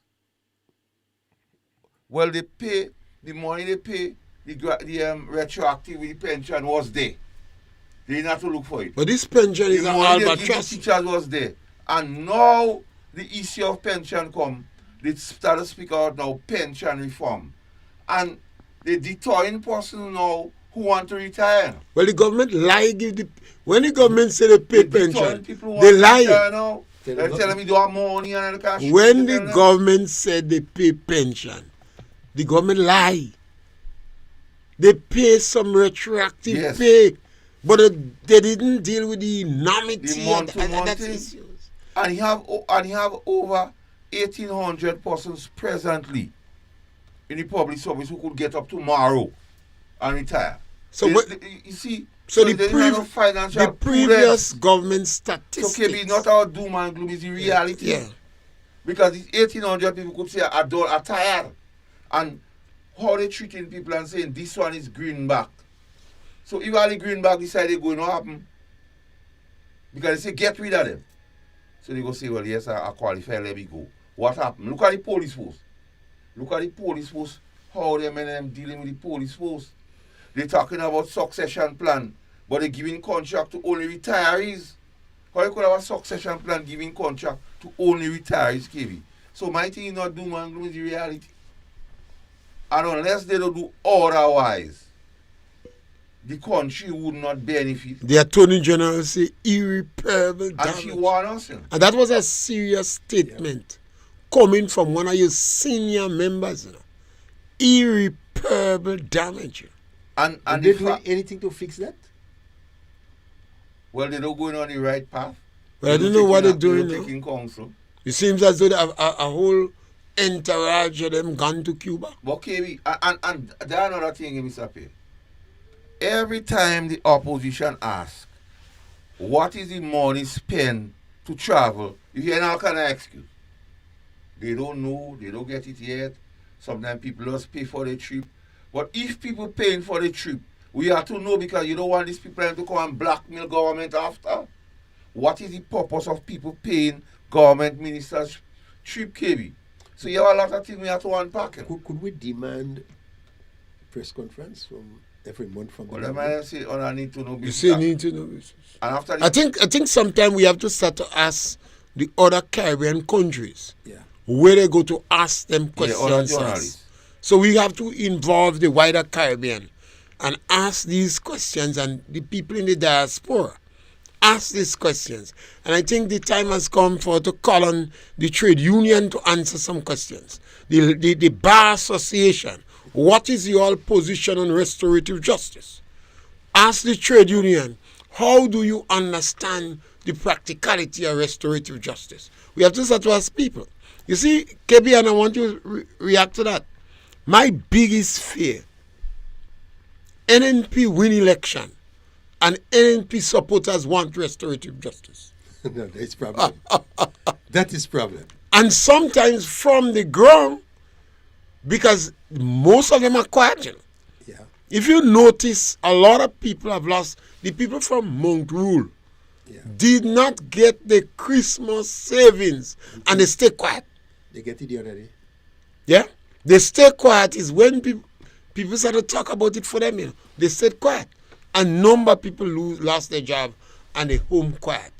Well, they pay, the money they pay, the retroactive pension was there. They didn't have to look for it. But this pension is The an money they give the albatross. teachers was there. And now the issue of pension come, they start to speak out now pension reform. And the deterring person now who want to retire. Well, the government lie. When the government say they pay The deterring pension, people who want they to retire lie. now. Tell They're them telling me they have money and the cash. When the government said they pay pension, the government lie. They pay some retroactive Yes. pay, but they didn't deal with the enormity The and month-to-month that thing. issues. And you have over 1,800 persons presently in the public service who could get up tomorrow and retire. So You see, So they didn't have no financial the previous prudence. government So statistics. KB, not our doom and gloom, is the reality. Yeah. Because these 1,800 people could say are tired. And how they treating people and saying this one is greenback. So if all the greenback decide they're going to happen, because they say get rid of them. So they go say, well, yes, I qualify, let me go. What happened? Look at the police force. Look at the police force, how them dealing with the police force. They're talking about succession plan, but they're giving contract to only retirees. How you could have a succession plan giving contract to only retirees, KB? So my thing is not doom and gloom, is the reality. And unless they don't do otherwise, the country would not benefit. The Attorney General say irreparable And damage. she warned us. You know. And that was a serious statement coming from one of your senior members. You know. Irreparable damage. and And they the doing fact, anything to fix that? well, they're not going on the right path. Well, I don't know what they're doing They're now. taking counsel. It seems as though they have a whole entourage of them gone to Cuba. But KB, and there's another thing, Mr. Pierre. Every time the opposition asks, what is the money spent to travel, you hear all kind of excuse. They don't know, they don't get it yet. Sometimes people just pay for the trip. But if people paying for the trip, we have to know, because you don't want these people to come and blackmail government after. What is the purpose of people paying government ministers trip, KB? So you have a lot of things we have to unpack. You know. Could we demand press conference from every month from the Well, I government? might say, I need to know. You say need to know. And after the, I think sometime we have to start to ask the other Caribbean countries Yeah. where they go to ask them other questions. journalists. So we have to involve the wider Caribbean and ask these questions, and the people in the diaspora ask these questions. And I think the time has come for to call on the trade union to answer some questions. The Bar Association, what is your position on restorative justice? Ask the trade union, how do you understand the practicality of restorative justice? We have to start to ask people. You see, KB, and I want you to react to that. My biggest fear, NNP win election, and NNP supporters want restorative justice. No, that's problem. That is problem. And sometimes from the ground, because most of them are quiet, you know. Yeah. If you notice, a lot of people have lost. The people from Mount Rule did not get the Christmas savings, and they stay quiet. They get it already. Yeah? They stay quiet is when people start to talk about it for them. You know. They stayed quiet. A number of people lost their job and they home quiet.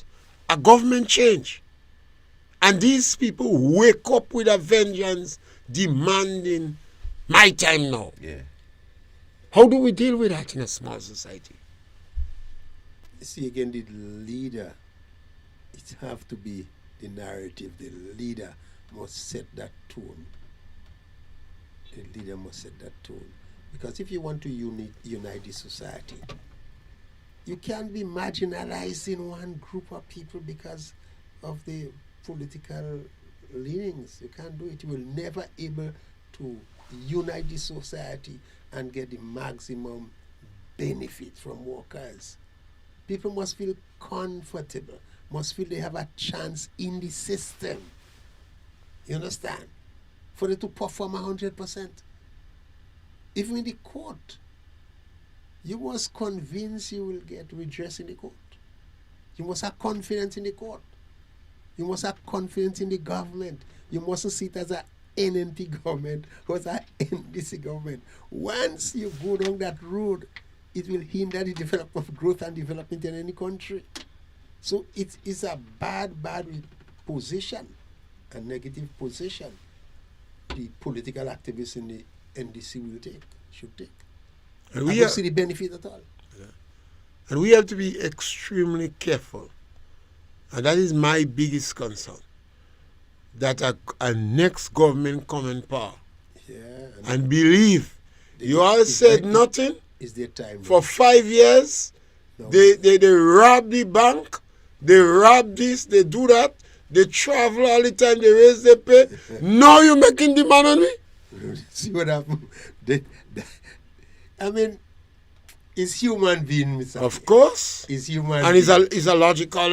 A government change. And these people wake up with a vengeance demanding my time now. Yeah. How do we deal with that in a small society? You see, again, the leader, it have to be the narrative. The leader must set that tone. The leader must set that tone. Because if you want to unite the society, you can't be marginalizing one group of people because of the political leanings. You can't do it. You will never able to unite the society and get the maximum benefit from workers. People must feel comfortable, must feel they have a chance in the system. You understand? For them to perform 100%. Even in the court, you must convince you will get redress in the court. You must have confidence in the court. You must have confidence in the government. You mustn't see it as an NNP government or as an NDC government. Once you go down that road, it will hinder the development of growth and development in any country. So it is a bad position, a negative position the political activists in the NDC should take. And I don't see the benefit at all. Yeah. And we have to be extremely careful. And that is my biggest concern. That a next government come in power. Yeah, and believe. You all said nothing. Is their time for 5 years. No. They rob the bank. They rob this. They do that. They travel all the time. They raise their pay. Now you're making demand on me. See what happened? I mean, it's human being, Mr. Of course. It's human and being. it's a logical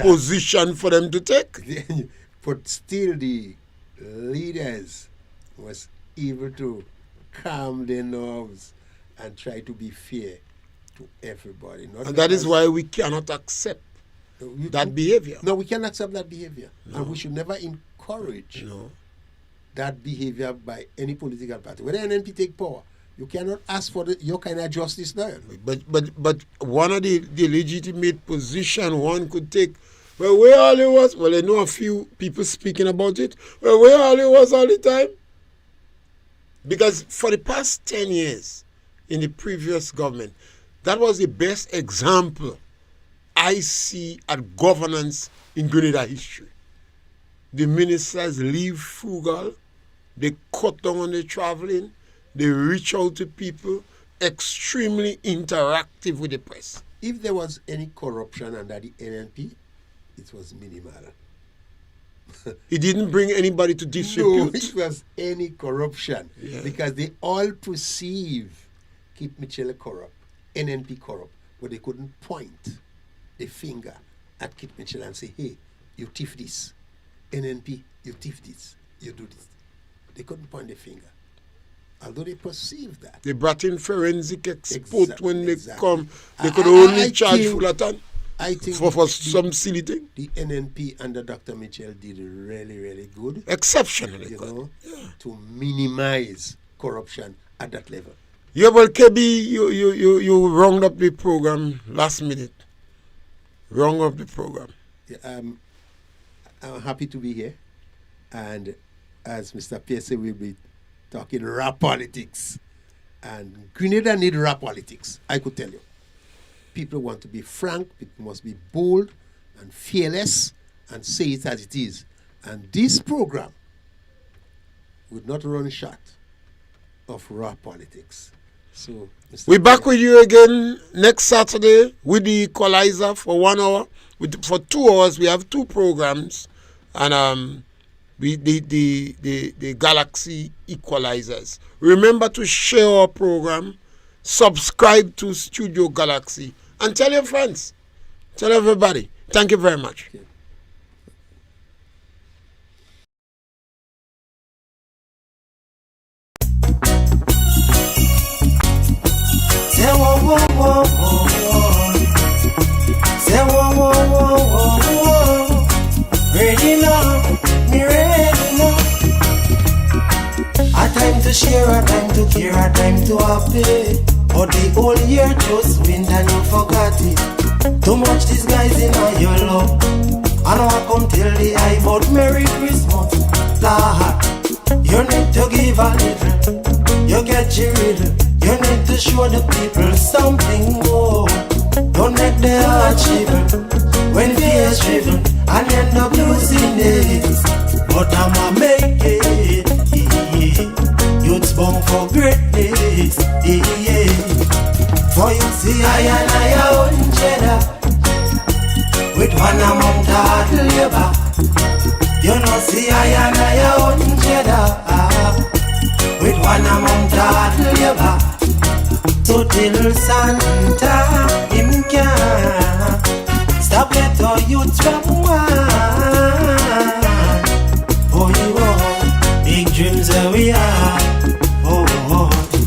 position for them to take. But still the leaders was able to calm their nerves and try to be fair to everybody. And that is why we cannot accept that behavior. No, we can't accept that behavior. No. And we should never encourage that behavior by any political party. When NNP take power, you cannot ask for your kind of justice there. But one of the legitimate position one could take, well, where all it was, well, I know a few people speaking about it, well, where all it was all the time? Because for the past 10 years in the previous government, that was the best example I see at governance in Grenada history. The ministers live frugal, they cut down on the traveling, they reach out to people, extremely interactive with the press. If there was any corruption under the NNP, it was minimal. He didn't bring anybody to disrepute. No, it was any corruption. Yeah. Because they all perceive Kit Mitchell corrupt, NNP corrupt, but they couldn't point the finger at Kit Mitchell and say, hey, you thief this. NNP, you thief this. You do this. They couldn't point the finger. Although they perceived that. They brought in forensic expert when they come. They could I only charge think- Fullerton I think for some silly thing. the NNP under Dr. Mitchell did really, really good. Exceptionally You good. know, to minimize corruption at that level. Yeah, well, KB, you round up the program last minute. Round up the program. Yeah, I'm happy to be here. And as Mr. Pierre said, we'll be talking rap politics. And Grenada need rap politics, I could tell you. People want to be frank, people must be bold and fearless and say it as it is. And this program would not run short of rap politics. So, Mr. We're back Pierre, with you again next Saturday with the Equalizer for 1 hour. For 2 hours, we have 2 programs. And the Galaxy Equalizers. Remember to share our program, subscribe to Studio Galaxy, and tell your friends. Tell everybody. Thank you very much. Okay. to share, a time to care, a time to happy. But the whole year just went and you forgot it. Too much disguising on your love. I know I come tell the eye about Merry Christmas. Lord, you need to give a little. You get your riddle. You need to show the people something more. Don't make the heart shiver when fear's driven and end up losing it. But I'ma make it, yeah. Youth's born for greatness, yeah. For you see I and I own cheddar with one amount of hard labor. You know see I and I own cheddar with one amount of hard labor. So till Santa him can